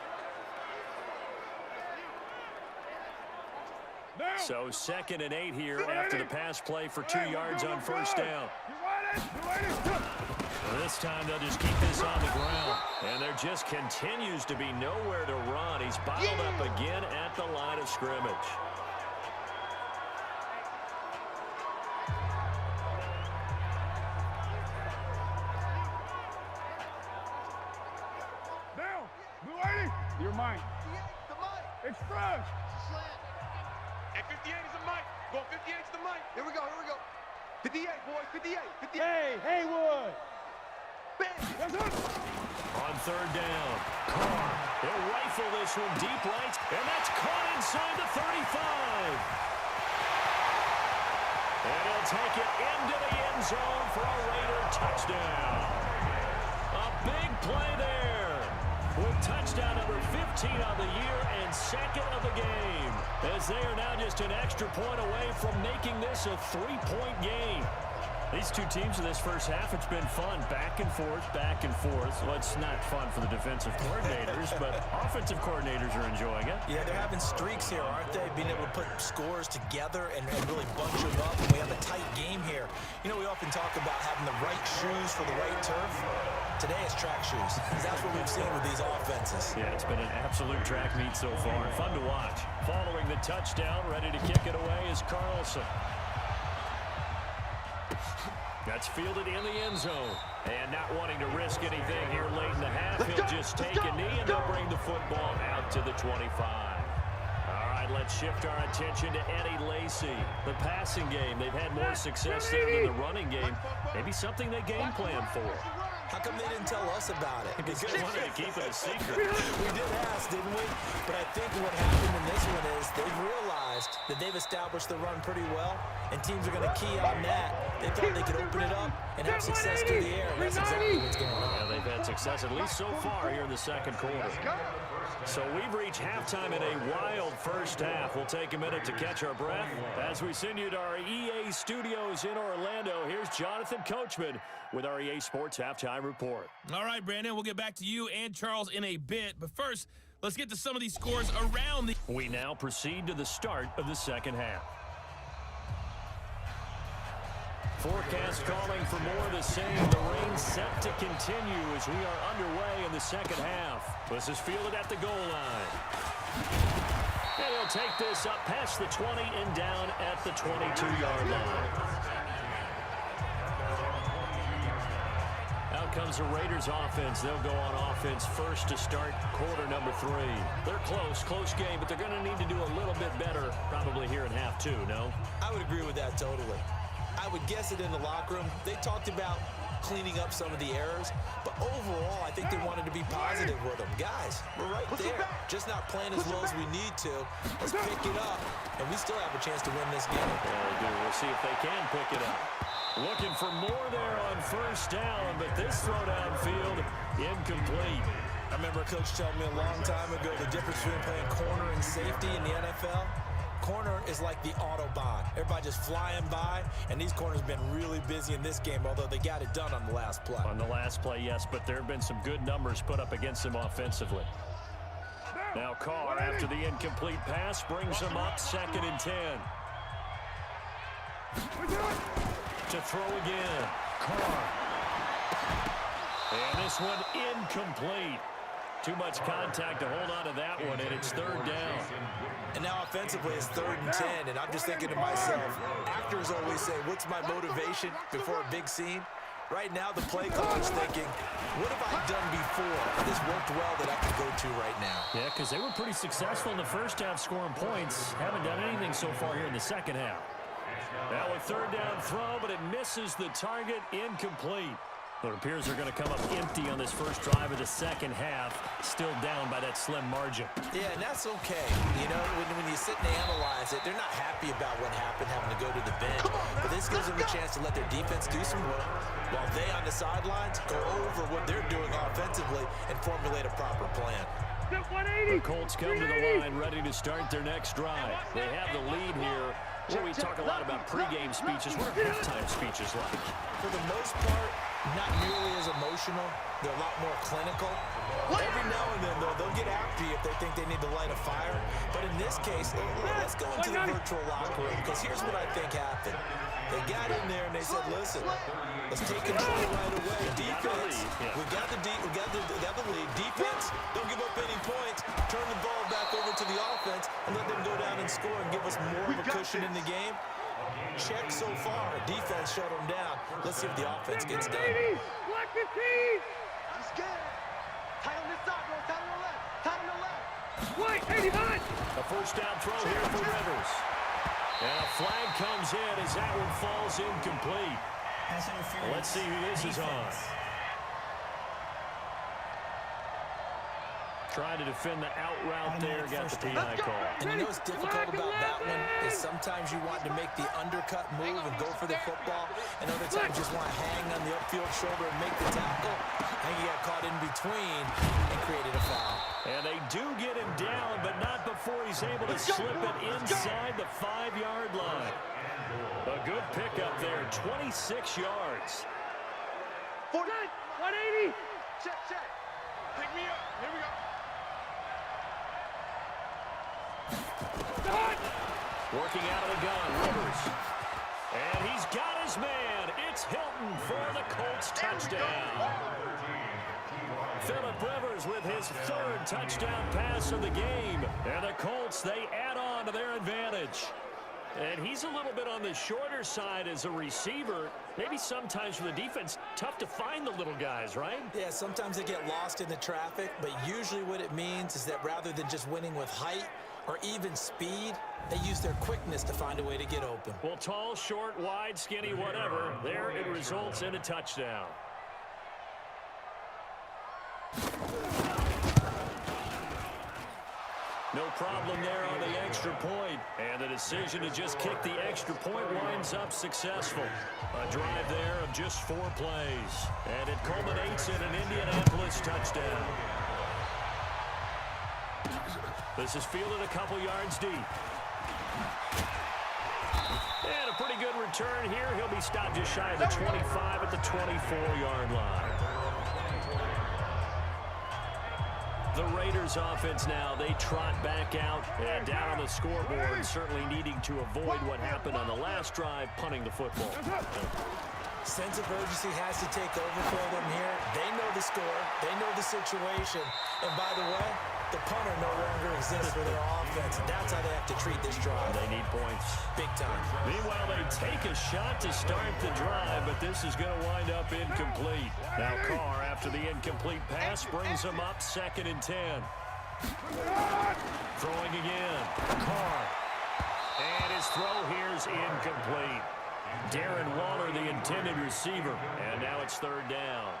B: So 2nd and 8 here after the pass play for 2 yards on first down. This time they'll just keep this on the ground. And there just continues to be nowhere to run. He's bottled up again at the line of scrimmage.
D: Down. Blue 80. You're mine. It's fresh.
E: And 58 is the mic. Go 58 is the mic.
D: Here we go. 58, boys. 58.
G: Hey, Haywood.
D: Bang. Yes, sir.
B: On third down, Carr. They'll rifle this one deep right, and that's caught inside the 35. take it into the end zone for a Raider touchdown. A big play there with touchdown number 15 on the year and second of the game, as they are now just an extra point away from making this a 3-point game. These two teams in this first half, it's been fun. Back and forth, back and forth. Well, it's not fun for the defensive coordinators, but offensive coordinators are enjoying it.
C: Yeah, they're having streaks here, aren't they? Being able to put scores together and really bunch them up. And we have a tight game here. You know, we often talk about having the right shoes for the right turf. Today it's track shoes, because that's what we've seen with these offenses.
B: Yeah, it's been an absolute track meet so far. Fun to watch. Following the touchdown, ready to kick it away is Carlson. That's fielded in the end zone. And not wanting to risk anything here late in the half, he'll just take a knee and they'll bring the football out to the 25. All right, let's shift our attention to Eddie Lacy. The passing game, they've had more success there than the running game. Maybe something they game plan for.
C: How come they didn't tell us about it?
B: Because they wanted to keep it a secret.
C: We did ask, didn't we? But I think what happened in this one is they've realized that they've established the run pretty well, and teams are going to key on that. They thought they could open it up and have success through the air, and that's exactly what's going on.
B: Yeah, they've had success, at least so far, here in the second quarter. So we've reached halftime in a wild first half. We'll take a minute to catch our breath as we send you to our EA studios in Orlando. Here's Jonathan Coachman with our EA Sports Halftime Report.
A: All right, Brandon, we'll get back to you and Charles in a bit. But first, let's get to some of these scores around the...
B: We now proceed to the start of the second half. Forecast calling for more of the same. The rain set to continue as we are underway in the second half. This is fielded at the goal line. And he'll take this up past the 20 and down at the 22-yard line. Out comes the Raiders offense. They'll go on offense first to start quarter number 3. They're close game, but they're going to need to do a little bit better probably here in half 2, no?
C: I would agree with that totally. I would guess it in the locker room. They talked about cleaning up some of the errors, but overall, I think they wanted to be positive with them. Guys, we're right there, just not playing as well as we need to. Let's pick it up, and we still have a chance to win this game.
B: Yeah, we do. We'll see if they can pick it up. Looking for more there on first down, but this throw downfield incomplete.
C: I remember a coach telling me a long time ago the difference between playing corner and safety in the NFL. Corner is like the Autobahn. Everybody just flying by, and these corners have been really busy in this game, although they got it done on the last play.
B: On the last play, yes, but there have been some good numbers put up against them offensively. Now Carr, after the incomplete pass, brings them up 2nd and 10. To throw again. Carr. And this one incomplete. Too much contact to hold on to that one, and it's 3rd down.
C: And now offensively it's 3rd and 10, and I'm just thinking to myself, actors always say, what's my motivation before a big scene? Right now the play caller's thinking, what have I done before this worked well that I can go to right now?
B: Yeah, because they were pretty successful in the first half scoring points. Haven't done anything so far here in the second half. Now a 3rd down throw, but it misses the target, incomplete. It appears they're going to come up empty on this first drive of the second half, still down by that slim margin.
C: Yeah, and that's okay. You know, when you sit and analyze it, they're not happy about what happened, having to go to the bench. But this gives them a chance to let their defense do some work, while they on the sidelines go over what they're doing offensively and formulate a proper plan.
B: The Colts come to the line ready to start their next drive. They have the lead here. Well, we talk a lot about pregame speeches. What are halftime speeches like?
C: For the most part, not nearly as emotional. They're a lot more clinical. Every now and then, though, they'll get after you if they think they need to light a fire. But in this case, let's go into the virtual locker room, because here's what I think happened. They got in there and they said, listen, let's take control right away. Defense, we got the lead. Defense, don't give up any points. Turn the ball back over to the offense and let them go down and score and give us more of a cushion in the game. Check so far. Defense shut them down. Let's see if the offense gets done.
D: Black 15! I'm scared. Tight on this side, bro. Tight on the left. Tight on the left. White, 89!
B: A first down throw here for Rivers. And a flag comes in as that one falls incomplete. Let's see who this is on. Trying to defend the out route there, got the PI call.
C: And you know what's difficult about that one is sometimes you want to make the undercut move and go for the football, and other times you just want to hang on the upfield shoulder and make the tackle. I think he got caught in between and created a foul.
B: And they do get him down, but not before he's able to slip it inside the 5-yard line. A good pickup there, 26 yards.
D: 180. Check. Pick me up. Here we go.
B: Working out of the gun, Rivers. And he's got his man. It's Hilton for the Colts touchdown. Phillip Rivers with his 3rd touchdown pass of the game. And the Colts, they add on to their advantage. And he's a little bit on the shorter side as a receiver. Maybe sometimes for the defense, tough to find the little guys, right?
C: Yeah, sometimes they get lost in the traffic, but usually what it means is that rather than just winning with height or even speed, they use their quickness to find a way to get open.
B: Well, tall, short, wide, skinny, whatever, there it results in a touchdown. No problem there on the extra point. And the decision to just kick the extra point winds up successful. A drive there of just 4 plays. And it culminates in an Indianapolis touchdown. This is fielded a couple yards deep. And a pretty good return here. He'll be stopped just shy of the 25 at the 24-yard line. The Raiders offense now, they trot back out and down on the scoreboard, certainly needing to avoid what happened on the last drive, punting the football.
C: Sense of urgency has to take over for them here. They know the score. They know the situation. And by the way, the punter no longer exists for their offense. That's how they have to treat this drive.
B: They need points.
C: Big time.
B: Meanwhile, they take a shot to start the drive, but this is going to wind up incomplete. Now Carr, after the incomplete pass, brings them up 2nd and 10. Throwing again. Carr. And his throw here is incomplete. Darren Waller, the intended receiver, and now it's 3rd down.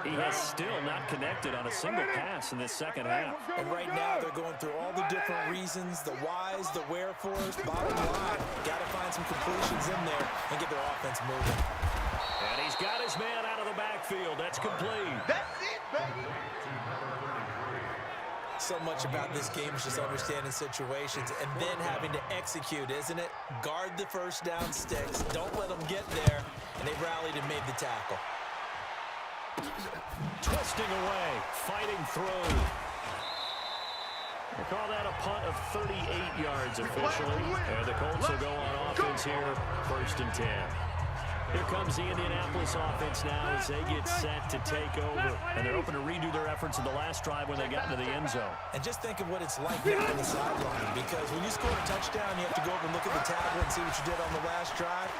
B: He has still not connected on a single pass in this second half.
C: And right now they're going through all the different reasons, the whys, the wherefores. Bottom line, got to find some completions in there and get their offense moving.
B: And he's got his man out of the backfield. That's complete.
D: That's it, baby.
C: So much about this game is just understanding situations and then having to execute, isn't it? Guard the first down sticks. Don't let them get there. And they rallied and made the tackle.
B: Twisting away, fighting through. They call that a punt of 38 yards officially. And the Colts will go on offense here, 1st and 10. Here comes the Indianapolis offense now as they get set to take over. And they're hoping to redo their efforts in the last drive when they got into the end zone.
C: And just think of what it's like now on the sideline, because when you score a touchdown, you have to go over and look at the tablet and see what you did on the last drive.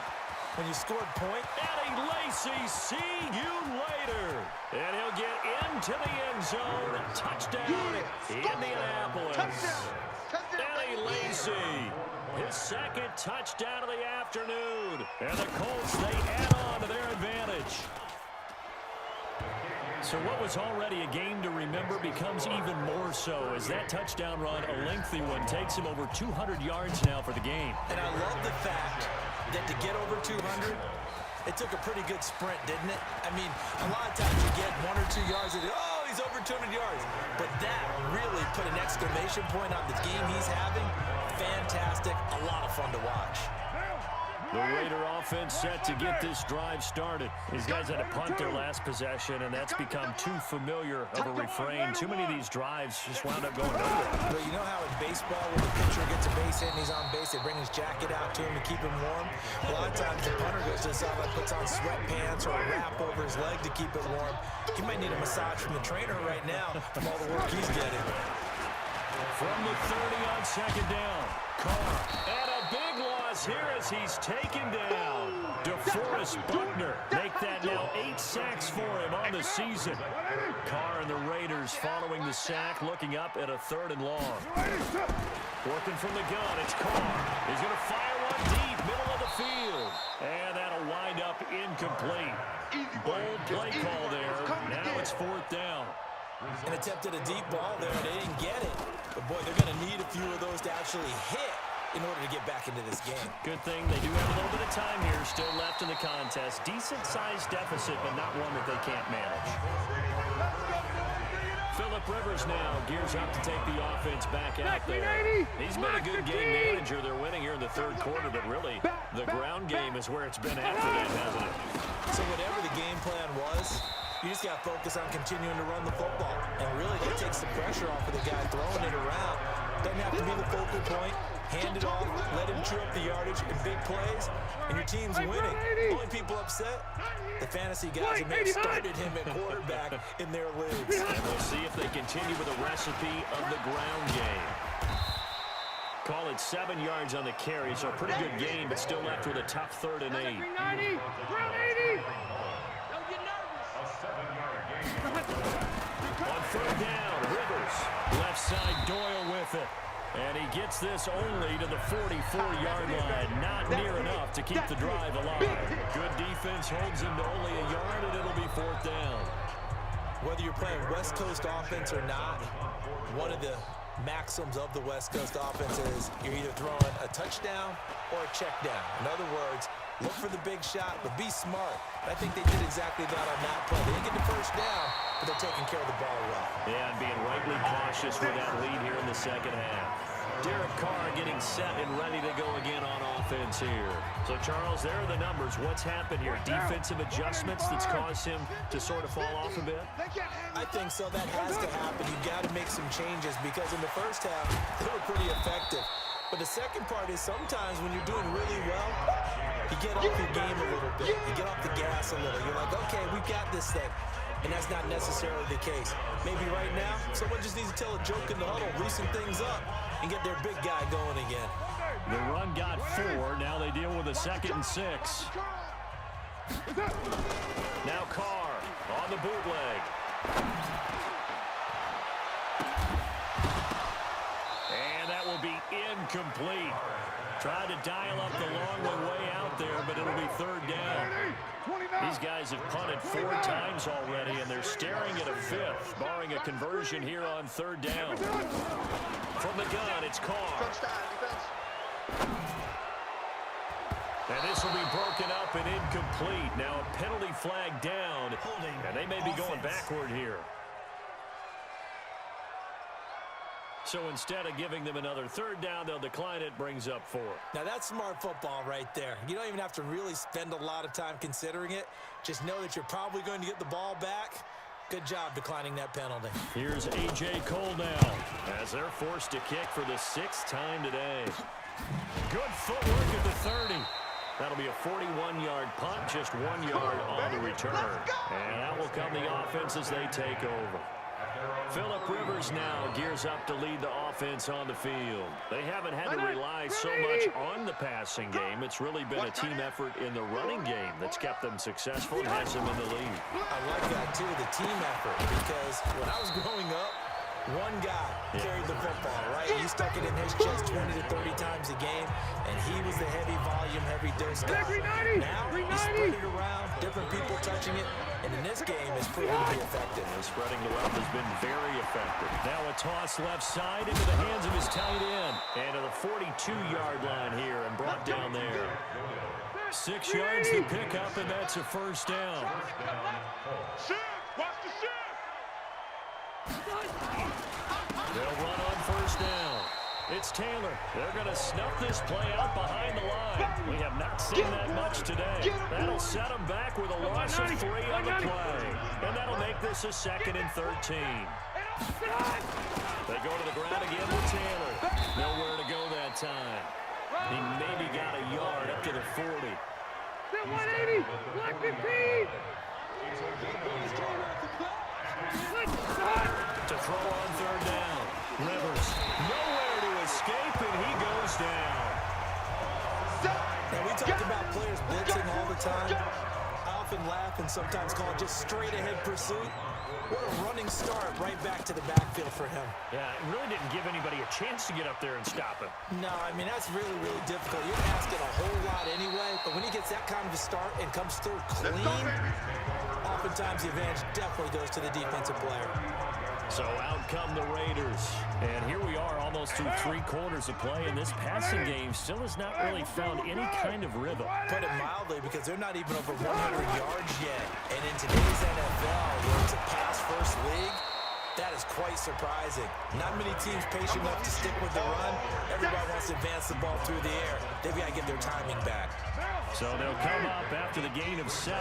C: When you scored point,
B: Eddie Lacy, see you later. And he'll get into the end zone. Touchdown, Indianapolis. Eddie Lacy. His 2nd touchdown of the afternoon. And the Colts, they add on to their advantage. So what was already a game to remember becomes even more so as that touchdown run, a lengthy one, takes him over 200 yards now for the game.
C: And I love the fact that to get over 200, it took a pretty good sprint, didn't it? I mean, a lot of times you get 1 or 2 yards and, oh, he's over 200 yards. But that really put an exclamation point on the game he's having. Fantastic. A lot of fun to watch.
B: The Raider offense set to get this drive started. These guys had to punt their last possession, and that's become too familiar of a refrain. Too many of these drives just wound up going nowhere.
C: Well, you know how in baseball, when the pitcher gets a base hit and he's on base, they bring his jacket out to him to keep him warm. A lot of times the punter goes to the sideline, puts on sweatpants or a wrap over his leg to keep it warm. He might need a massage from the trainer right now from all the work he's getting.
B: From the 30 on 2nd down, Carr. And a big loss here as he's taken down. DeForest Buckner make that now 8 sacks for him on the season. Carr and the Raiders following the sack, looking up at a 3rd and long. Working from the gun, it's Carr. He's going to fire one deep, middle of the field. And that'll wind up incomplete. Bold play call there. Now it's 4th down.
C: And attempted a deep ball there. They didn't get it. But, boy, they're going to need a few of those to actually hit in order to get back into this game.
B: Good thing they do have a little bit of time here still left in the contest. Decent-sized deficit, but not one that they can't manage. Phillip Rivers now gears up to take the offense back out there. He's been a good game manager. They're winning here in the third quarter, but really the ground game is where it's been after that, hasn't it?
C: So whatever the game plan was, you just got to focus on continuing to run the football. And really, that takes the pressure off of the guy throwing it around. Doesn't have to be the focal point. Hand it off, let him chew up the yardage in big plays, and your team's winning. Only people upset, the fantasy guys who may have started him at quarterback in their leagues.
B: And we'll see if they continue with a recipe of the ground game. Call it 7 yards on the carry, so a pretty good game, but still left with a tough 3rd and 8. On 3rd down, Rivers, left side Doyle with it. And he gets this only to the 44-yard line. Not near enough to keep the drive alive. Good defense holds him to only a yard, and it'll be 4th down.
C: Whether you're playing West Coast offense or not, one of the maxims of the West Coast offense is you're either throwing a touchdown or a check down. In other words, look for the big shot, but be smart. I think they did exactly that on that play. They didn't get the first down, but they're taking care of the ball well.
B: Yeah, and being rightly cautious with that lead here in the second half. Derek Carr getting set and ready to go again on offense here. So, Charles, there are the numbers. What's happened here? Defensive adjustments that's caused him to sort of fall off a bit?
C: I think so. That has to happen. You've got to make some changes because in the first half, they were pretty effective. But the second part is sometimes when you're doing really well, you get off your game a little bit. You get off the gas a little. You're like, okay, we've got this thing. And that's not necessarily the case. Maybe right now, someone just needs to tell a joke in the huddle, loosen things up, and get their big guy going again.
B: The run got 4. Now they deal with a 2nd and 6. Now Carr on the bootleg. And that will be incomplete. Tried to dial up the long one way out there, but it'll be 3rd down. These guys have punted 4 times already, and they're staring at a 5th, barring a conversion here on 3rd down. From the gun, it's Carr. And this will be broken up and incomplete. Now a penalty flag down, and they may be going backward here. So instead of giving them another 3rd down, they'll decline it, brings up 4.
C: Now that's smart football right there. You don't even have to really spend a lot of time considering it. Just know that you're probably going to get the ball back. Good job declining that penalty.
B: Here's A.J. Cole now as they're forced to kick for the 6th time today. Good footwork at the 30. That'll be a 41-yard punt, just 1 yard on the return. And that will come the offense as they take over. Phillip Rivers now gears up to lead the offense on the field. They haven't had to rely so much on the passing game. It's really been a team effort in the running game that's kept them successful and has them in the lead.
C: I like that, too, the team effort, because when I was growing up, one guy carried the football, right? He stuck it in his chest 20 to 30 times a game, and he was the heavy volume, heavy dose guy. Now, he spread it around, different people touching it, and in this game, it's proven to be effective.
B: Spreading the wealth has been very effective. Now a toss left side into the hands of his tight end. And to the 42-yard line here and brought down there. 6 yards to pick up, and that's a 1st down.
D: Watch the shift.
B: They'll run on 1st down. It's Taylor. They're going to snuff this play out behind the line. We have not seen that much today. That'll set them back with a loss of 3 on the play. And that'll make this a 2nd and 13. They go to the ground again with Taylor. Nowhere to go that time. He maybe got a yard up to the 40.
G: 180, 115.
B: To throw on 3rd down. Rivers nowhere to escape, and he goes down.
C: Now, we talked about players blitzing all the time. I often laugh and sometimes call it just straight-ahead pursuit. What a running start right back to the backfield for him.
B: Yeah, it really didn't give anybody a chance to get up there and stop him.
C: No, I mean, that's really, really difficult. You're asking a whole lot anyway, but when he gets that kind of a start and comes through clean, oftentimes the advantage definitely goes to the defensive player.
B: So out come the Raiders. And here we are almost through 3 quarters of play, and this passing game still has not really found any kind of rhythm.
C: Put it mildly, because they're not even over 100 yards yet. And in today's NFL, where it's a pass-first league, that is quite surprising. Not many teams patient enough to stick with the run. Everybody wants to advance the ball through the air. They've got to get their timing back.
B: So they'll come up after the gain of 7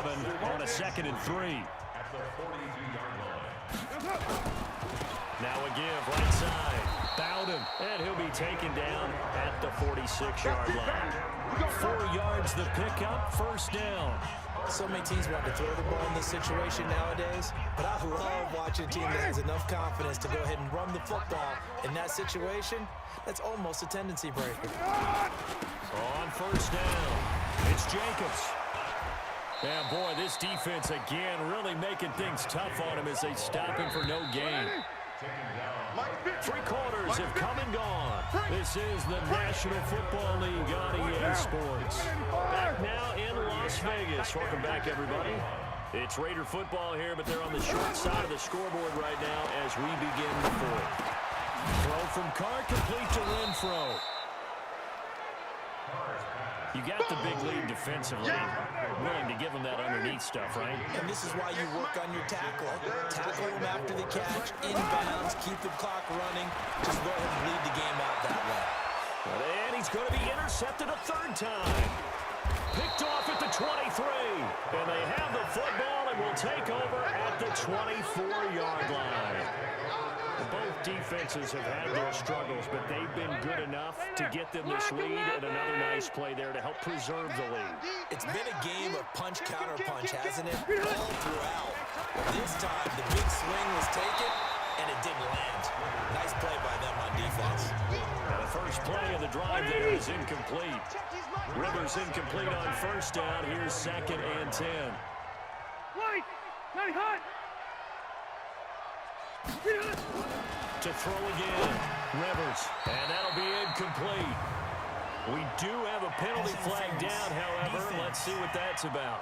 B: on a 2nd and 3.
F: At the 42-yard line.
B: Now a give right side. Bowden, and he'll be taken down at the 46-yard line. 4 yards the pickup, first down.
C: So many teams want to throw the ball in this situation nowadays, but I love watching a team that has enough confidence to go ahead and run the football in that situation. That's almost a tendency breaker.
B: On first down, it's Jacobs. And boy, this defense again really making things tough on him as they stop him for no gain. 3 quarters have come and gone. This is the National Football League on EA Sports. Back now in Las Vegas. Welcome back, everybody. It's Raider football here, but they're on the short side of the scoreboard right now as we begin the 4th. Throw from Carr, complete to Renfro. You got the big lead defensively. Willing to give them that underneath stuff, right?
C: And this is why you work on your tackling. Tackle them after the catch, inbounds, keep the clock running. Just go ahead and lead the game out that way.
B: And he's going to be intercepted a 3rd time. Picked off at the 23. And they have the football and will take over at the 24-yard line. Both defenses have had their struggles, but they've been good enough to get them this lead, and another nice play there to help preserve the lead.
C: It's been a game of punch-counter-punch, hasn't it? All throughout. This time, the big swing was taken, and it didn't land. Nice play by them on defense.
B: Now the first play of the drive there is incomplete. Rivers incomplete on first down. Here's 2nd and 10.
G: White, not hot.
B: To throw again, Rivers, and that'll be incomplete. We do have a penalty flag down, however. Let's see what that's about.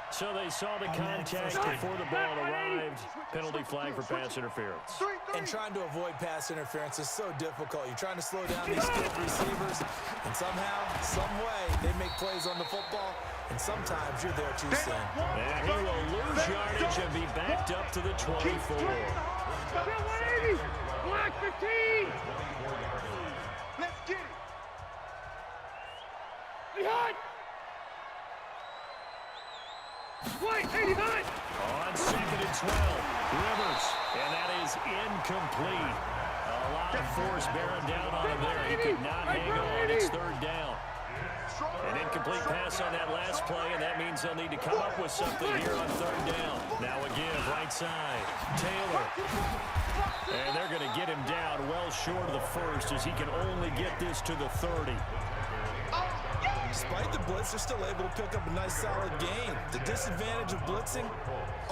B: So they saw the contact before the ball arrived. Penalty flag for pass interference.
C: And trying to avoid pass interference is so difficult. You're trying to slow down these skilled receivers, and somehow, some way, they make plays on the football, and sometimes you're there too soon.
B: And he will lose yardage and be backed up to the 24.
G: 180, block 15.
D: Let's get it.
G: Be hot. White, 80 hot.
B: On 2nd and 12, Rivers, and that is incomplete. A lot of force bearing down on him there. He could not hang on. It's 3rd down. An incomplete pass on that last play, and that means they'll need to come up with something here on 3rd down. Now again, right side, Taylor. And they're going to get him down well short of the 1st as he can only get this to the 30.
C: Despite the blitz, they're still able to pick up a nice solid gain. The disadvantage of blitzing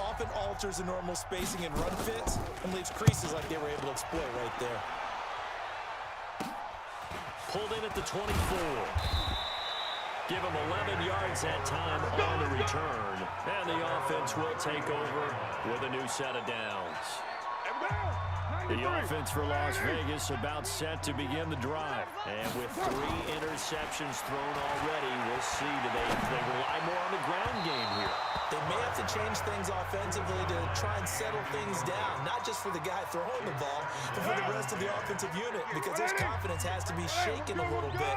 C: often alters the normal spacing and run fits and leaves creases like they were able to exploit right there.
B: Pulled in at the 24. Give him 11 yards that time on the return. And the offense will take over with a new set of downs. The offense for Las Vegas about set to begin the drive. And with 3 interceptions thrown already, we'll see do they rely more on the ground game here.
C: They may have to change things offensively to try and settle things down, not just for the guy throwing the ball, but for the rest of the offensive unit, because their confidence has to be shaken a little bit.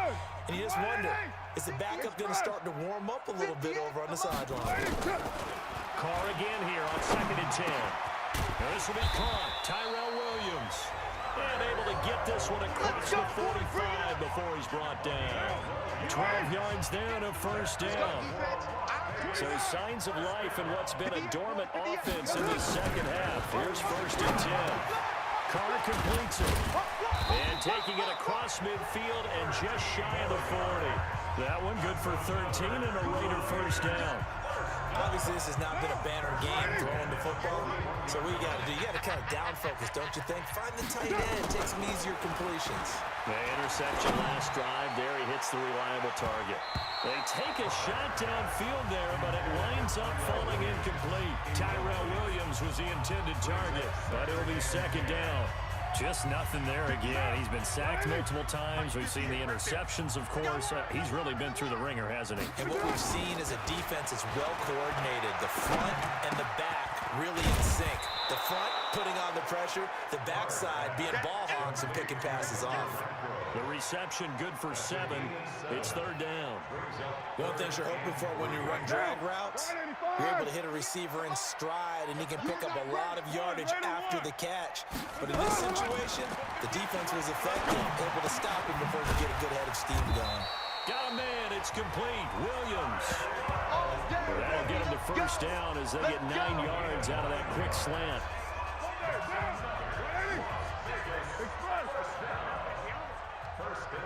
C: And you just wonder, is the backup going to start to warm up a little bit over on the sideline?
B: Carr again here on 2nd and 10. Now this will be caught. Tyrell Williams. And able to get this one across the 45 before he's brought down. 12 yards there and a first down. So signs of life in what's been a dormant offense in the second half. Here's 1st and 10. Carr completes it. And taking it across midfield and just shy of the 40. That one good for 13 and a Raider first down.
C: Obviously, this has not been a banner game throwing the football. So what you got to do, you got to kind of down focus, don't you think? Find the tight end, take some easier completions.
B: The interception last drive. There he hits the reliable target. They take a shot downfield there, but it winds up falling incomplete. Tyrell Williams was the intended target, but it'll be second down. Just nothing there again. He's been sacked multiple times. We've seen the interceptions, of course. He's really been through the ringer, hasn't he?
C: And what we've seen is a defense that's well coordinated. The front and the back really in sync. The front putting on the pressure, the backside being ball hogs and picking passes off.
B: The reception good for 7. It's third down.
C: One of the things you're hoping for when you run drag routes, you're able to hit a receiver in stride, and he can pick up a lot of yardage after the catch. But in this situation, the defense was effective, able to stop him before he get a good head of steam going.
B: Got a man. It's complete. Williams. That'll get him the first down as they get 9 yards out of that quick slant.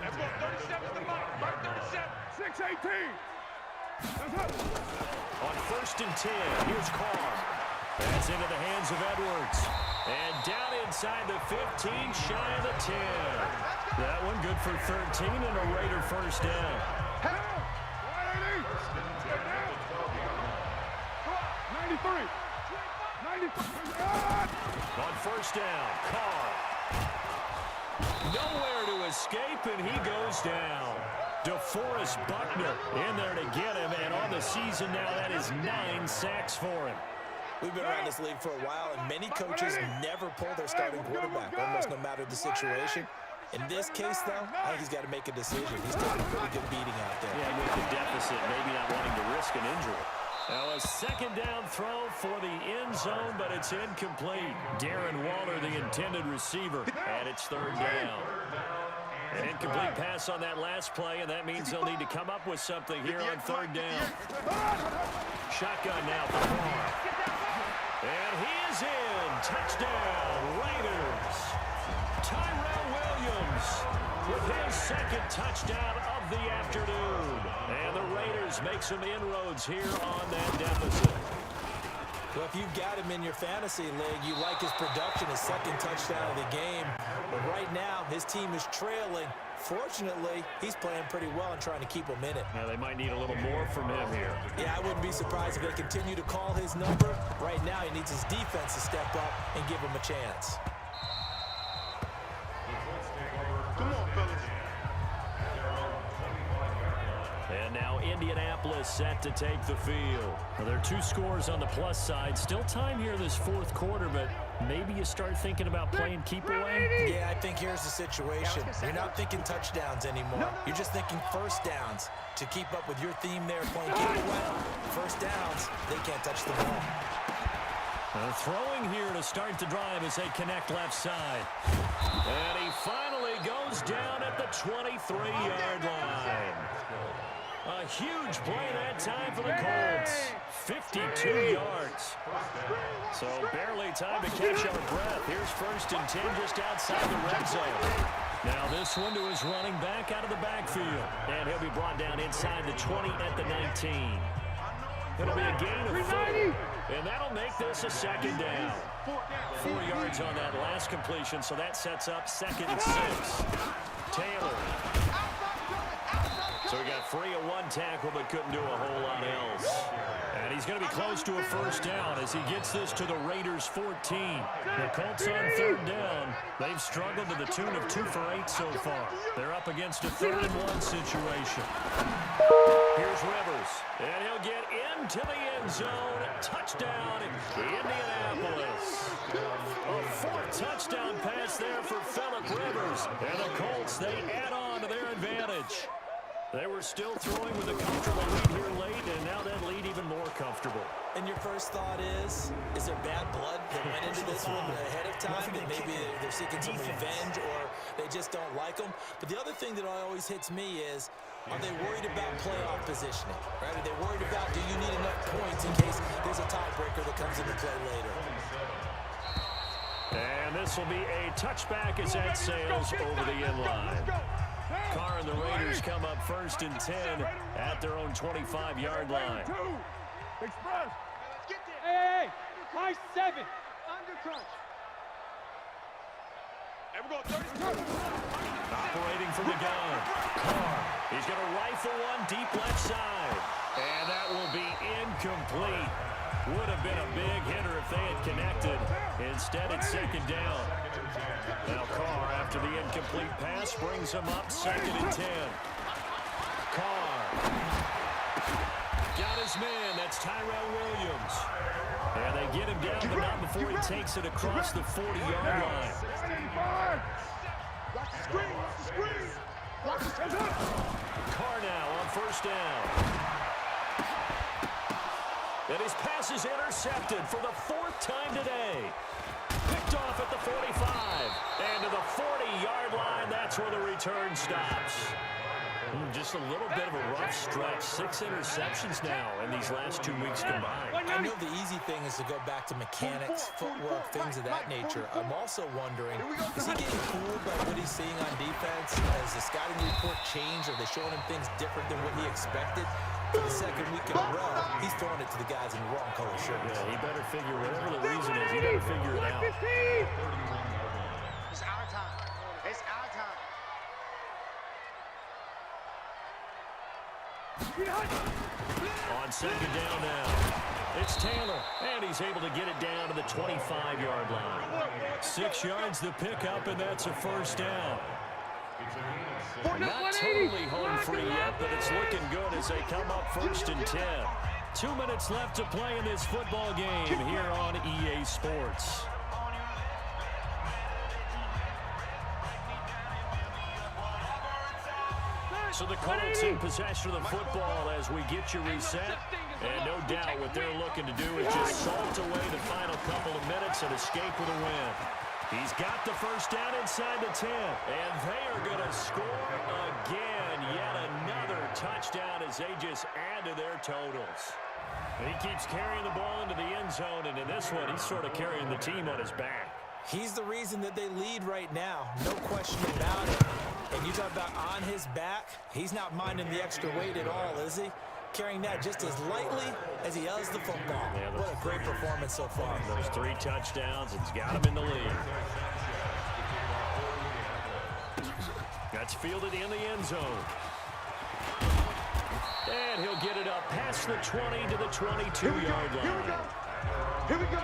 E: Let's go. 37 to the mark. Mark 37.
G: 6-18.
B: On first and 10, here's Carr. That's into the hands of Edwards. And down inside the 15, shy of the 10. That one good for 13 and a Raider first down.
G: 93.
B: On first down, Carr. Nowhere to escape, and he goes down. DeForest Buckner in there to get him, and on the season now, that is 9 sacks for him.
C: We've been around this league for a while, and many coaches never pull their starting quarterback, almost no matter the situation. In this case, though, I think he's got to make a decision. He's taking a pretty good beating out there.
B: Yeah, with the deficit, maybe not wanting to risk an injury. Now a second down throw for the end zone, but it's incomplete. Darren Waller, the intended receiver, and it's third down. An incomplete pass on that last play, and that means they'll need to come up with something here on third down. Shotgun now for Carr. And he is in. Touchdown, Raiders. Tyrell Williams with his second touchdown of the afternoon. And the Raiders make some inroads here on that deficit.
C: Well, if you've got him in your fantasy league, you like his production, his second touchdown of the game. But right now, his team is trailing. Fortunately, he's playing pretty well and trying to keep them in it.
B: Now, they might need a little more from him here.
C: Yeah, I wouldn't be surprised if they continue to call his number. Right now, he needs his defense to step up and give him a chance.
D: Come on, fellas.
B: And now Indianapolis set to take the field. Well, there are 2 scores on the plus side. Still time here this fourth quarter, but maybe you start thinking about playing keep away.
C: Yeah, I think here's the situation. You're not thinking touchdowns anymore. You're just thinking first downs. To keep up with your theme there, playing keep away, first downs, they can't touch the ball.
B: Throwing here to start the drive as they connect left side. And he finally goes down at the 23-yard line. A huge play that time for the Colts. 52 yards. So barely time to catch our breath. Here's first and 10 just outside the red zone. Now this one to his running back out of the backfield. And he'll be brought down inside the 20 at the 19. It'll be a gain of 4. And that'll make this a second down. 4 yards on that last completion, so that sets up second and 6. Taylor. So he got free of 1 tackle, but couldn't do a whole lot else. And he's going to be close to a first down as he gets this to the Raiders' 14. The Colts on third down. They've struggled to the tune of 2 for 8 so far. They're up against a 3rd and 1 situation. Here's Rivers, and he'll get into the end zone. Touchdown, Indianapolis. A 4th touchdown pass there for Phillip Rivers. And the Colts, they add on to their advantage. They were still throwing with a comfortable lead here late, and now that lead even more comfortable.
C: And your first thought is there bad blood that went into this one ahead of time, that maybe they're seeking some revenge or they just don't like them? But the other thing that always hits me is, are they worried about playoff positioning? Right? Are they worried about, do you need enough points in case there's a tiebreaker that comes into play later?
B: And this will be a touchback as that sails over the end line. Carr and the Raiders come up first and 10 at their own 25-yard line.
G: Express. Hey, high 7.
B: Operating from the gun. Carr. He's going to rifle one deep left side. And that will be incomplete. Would have been a big hitter if they had connected. Instead, it's second down. Now Carr, after the incomplete pass, brings him up 2nd and 10. Carr. Got his man. That's Tyrell Williams. And they get him down, but not before he takes it across the 40-yard line.
D: Watch the screen. Watch the screen. Watch the screen.
B: Carr now on 1st down. And his pass is intercepted for the 4th time today. Picked off at the 45. And to the 40-yard line, that's where the return stops. Just a little bit of a rough stretch. 6 interceptions now in these last 2 weeks combined.
C: I know the easy thing is to go back to mechanics, footwork, things of that nature. I'm also wondering, is he getting fooled by what he's seeing on defense? Has the scouting report changed? Are they showing him things different than what he expected? For the 2nd week in a row, he's throwing it to the guys in the wrong color shirts.
B: Yeah, he better figure, whatever the reason is, he better figure it out.
D: It's our time. It's our time.
B: On 2nd down now, it's Taylor, and he's able to get it down to the 25-yard line. 6 yards the pickup, and that's a 1st down. Not totally home free yet, but it's looking good as they come up 1st and 10. 2 minutes left to play in this football game here on EA Sports. So the Colts in possession of the football as we get you reset. And no doubt what they're looking to do is just salt away the final couple of minutes and escape with a win. He's got the 1st down inside the 10. And they are going to score again. Yet another touchdown as they just add to their totals. And he keeps carrying the ball into the end zone. And in this one, he's sort of carrying the team on his back.
C: He's the reason that they lead right now. No question about it. And you talk about on his back, he's not minding the extra weight at all, is he? Carrying that just as lightly as he does the football. Yeah, what a great performance so far.
B: Those 3 touchdowns, it's got him in the lead. That's fielded in the end zone. And he'll get it up past the 20 to the 22-yard line.
D: Here we go. Here we go.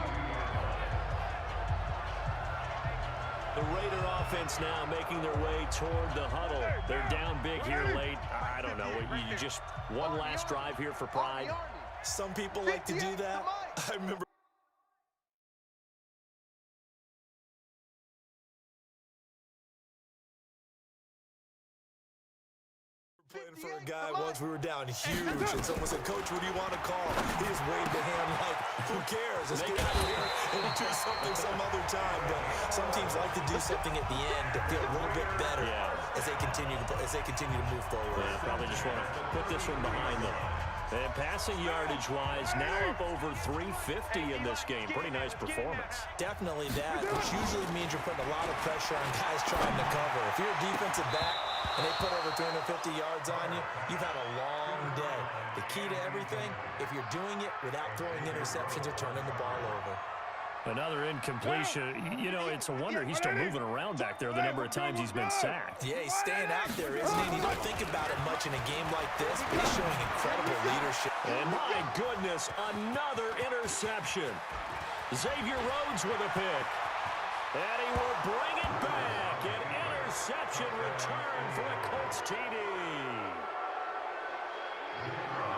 B: The Raider offense now making their way toward the huddle. They're down big here late. I don't know. You just one last drive here for pride.
C: Some people like to do that. I remember playing for a guy once. We were down huge, and someone said, "Coach, what do you want to call?" He just waved the hand like, "Who cares? Let's get out of here and do something some other time." But some teams like to do something at the end to feel a little bit better as they continue to move forward.
B: Yeah, probably just want to put this one behind them. And passing yardage-wise, now up over 350 in this game. Pretty nice performance.
C: Definitely that, which usually means you're putting a lot of pressure on guys trying to cover. If you're a defensive back and they put over 350 yards on you, you've had a long day. The key to everything, if you're doing it without throwing interceptions or turning the ball over.
B: Another incompletion. You know, it's a wonder he's still moving around back there the number of times he's been sacked.
C: Yeah, he's staying out there, isn't he? You don't think about it much in a game like this, but he's showing incredible leadership.
B: And my goodness, another interception. Xavier Rhodes with a pick. And he will bring it back. An interception return for the Colts TD.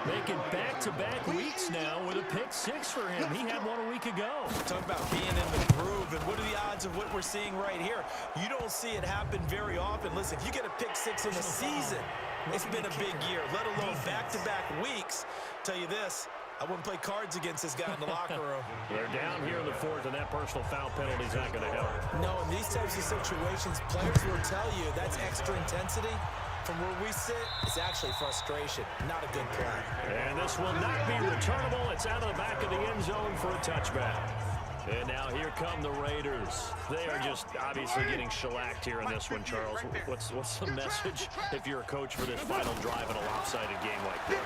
B: Making back-to-back weeks now with a pick 6 for him. He had one a week ago.
C: Talk about being in the groove, and what are the odds of what we're seeing right here? You don't see it happen very often. Listen, if you get a pick 6 in a season, it's been a big year, let alone back-to-back weeks. Tell you this, I wouldn't play cards against this guy in the locker room.
B: They're down here in the 4th, and that personal foul penalty is not going to help.
C: No, in these types of situations, players will tell you that's extra intensity. From where we sit, it's actually frustration, not a good play.
B: And this will not be returnable. It's out of the back of the end zone for a touchback. And now here come the Raiders. They are just obviously getting shellacked here in this one, Charles. What's the message if you're a coach for this final drive in a lopsided game like this?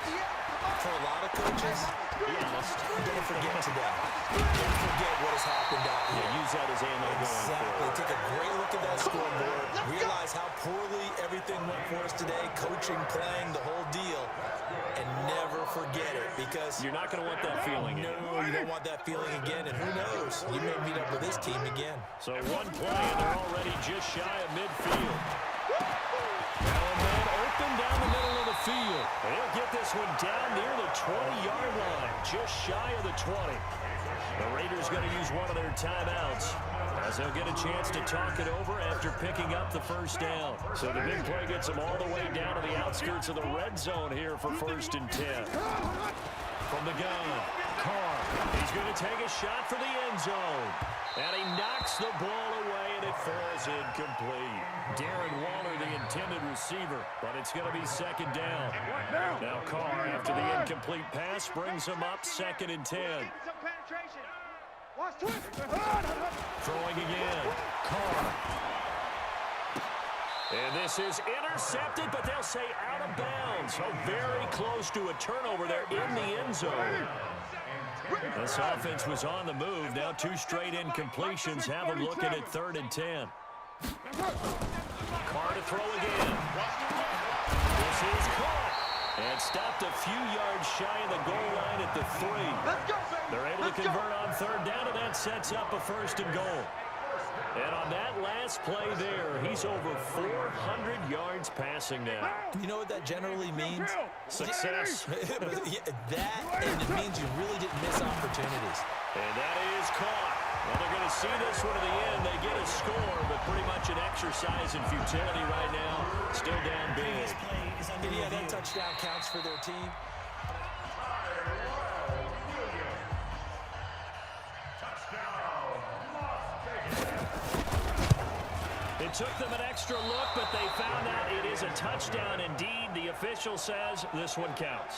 C: for a lot of coaches, don't forget today. Don't forget what has happened out here.
B: Yeah, use that as ammo going
C: Exactly.
B: forward.
C: Take a great look at that scoreboard. Realize how poorly everything went for us today. Coaching, playing, the whole deal. And never forget it, because
B: You're not going to want that feeling.
C: no, you don't want that feeling again. And who knows? You may meet up with this team again.
B: So one play, and they're already just shy of midfield. Now a man open down the middle of the field. They'll get this one down near the 20-yard line, just shy of the 20. The Raiders going to use one of their timeouts, as they'll get a chance to talk it over after picking up the first down. So the big play gets them all the way down to the outskirts of the red zone here for 1st and 10. From the gun, Carr. He's going to take a shot for the end zone. And he knocks the ball away, and it falls incomplete. Darren Waller, the intended receiver, but it's going to be 2nd down. Now Carr, after the incomplete pass, brings him up 2nd and 10. Throwing again, Carr. And this is intercepted, but they'll say out of bounds. So very close to a turnover there in the end zone. This offense was on the move. Now 2 straight incompletions have them looking at 3rd and 10. Carr to throw again. This is caught. And stopped a few yards shy of the goal line at the 3. They're able to convert on 3rd down, and that sets up a 1st and goal. And on that last play there, he's over 400 yards passing now.
C: You know what that generally means?
B: Success.
C: That, and it means you really didn't miss opportunities.
B: And that is caught. Well, they're going to see this one to the end. They get a score, but pretty much an exercise in futility right now. Still down big.
C: And yeah, that touchdown counts for their team.
B: It took them an extra look, but they found out it is a touchdown indeed. The official says this one counts.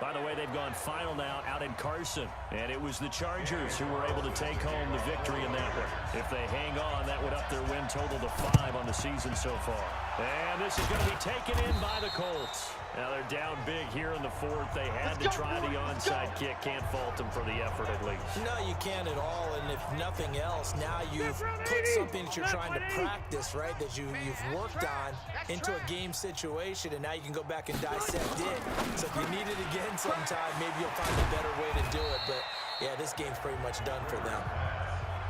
B: By the way, they've gone final now out in Carson, and it was the Chargers who were able to take home the victory in that one. If they hang on, that would up their win total to 5 on the season so far. And this is going to be taken in by the Colts. Now they're down big here in the 4th. They had to try the onside kick. Can't fault them for the effort at least.
C: No, you can't at all. And if nothing else, now you've put something that you're trying to practice, right, that you've worked on into a game situation, and now you can go back and dissect it. So if you need it again sometime, maybe you'll find a better way to do it. But, yeah, this game's pretty much done for them.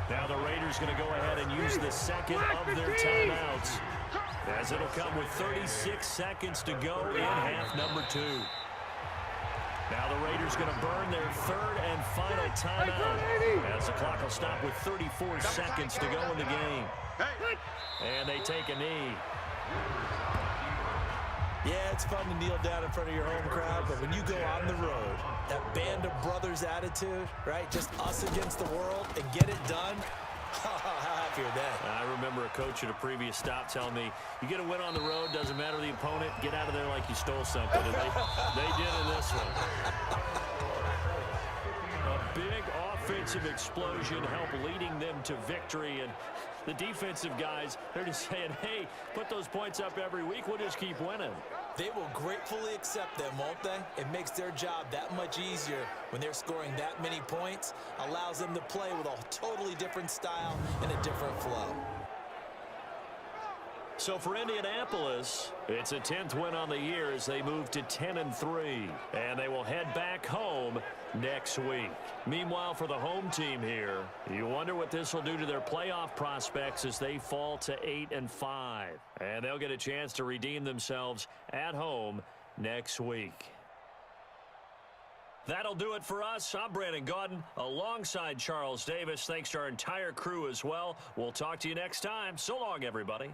B: Now the Raiders going to go ahead and use the 2nd of their timeouts, as it'll come with 36 seconds to go in half number 2. Now the Raiders going to burn their 3rd and final timeout, as the clock will stop with 34 seconds to go in the game. And they take a knee.
C: Yeah, it's fun to kneel down in front of your home crowd, but when you go on the road, that band of brothers attitude, right, just us against the world, and get it done, how happy are they?
B: I remember a coach at a previous stop telling me, you get a win on the road, doesn't matter the opponent, get out of there like you stole something. And they did in this one. A big offensive explosion helped leading them to victory, and the defensive guys, they're just saying, hey, put those points up every week, we'll just keep winning.
C: They will gratefully accept them, won't they? It makes their job that much easier when they're scoring that many points, allows them to play with a totally different style and a different flow.
B: So for Indianapolis, it's a 10th win on the year as they move to 10-3, and they will head back home next week. Meanwhile, for the home team here, you wonder what this will do to their playoff prospects as they fall to 8-5, and they'll get a chance to redeem themselves at home next week. That'll do it for us. I'm Brandon Gaudin alongside Charles Davis. Thanks to our entire crew as well. We'll talk to you next time. So long, everybody.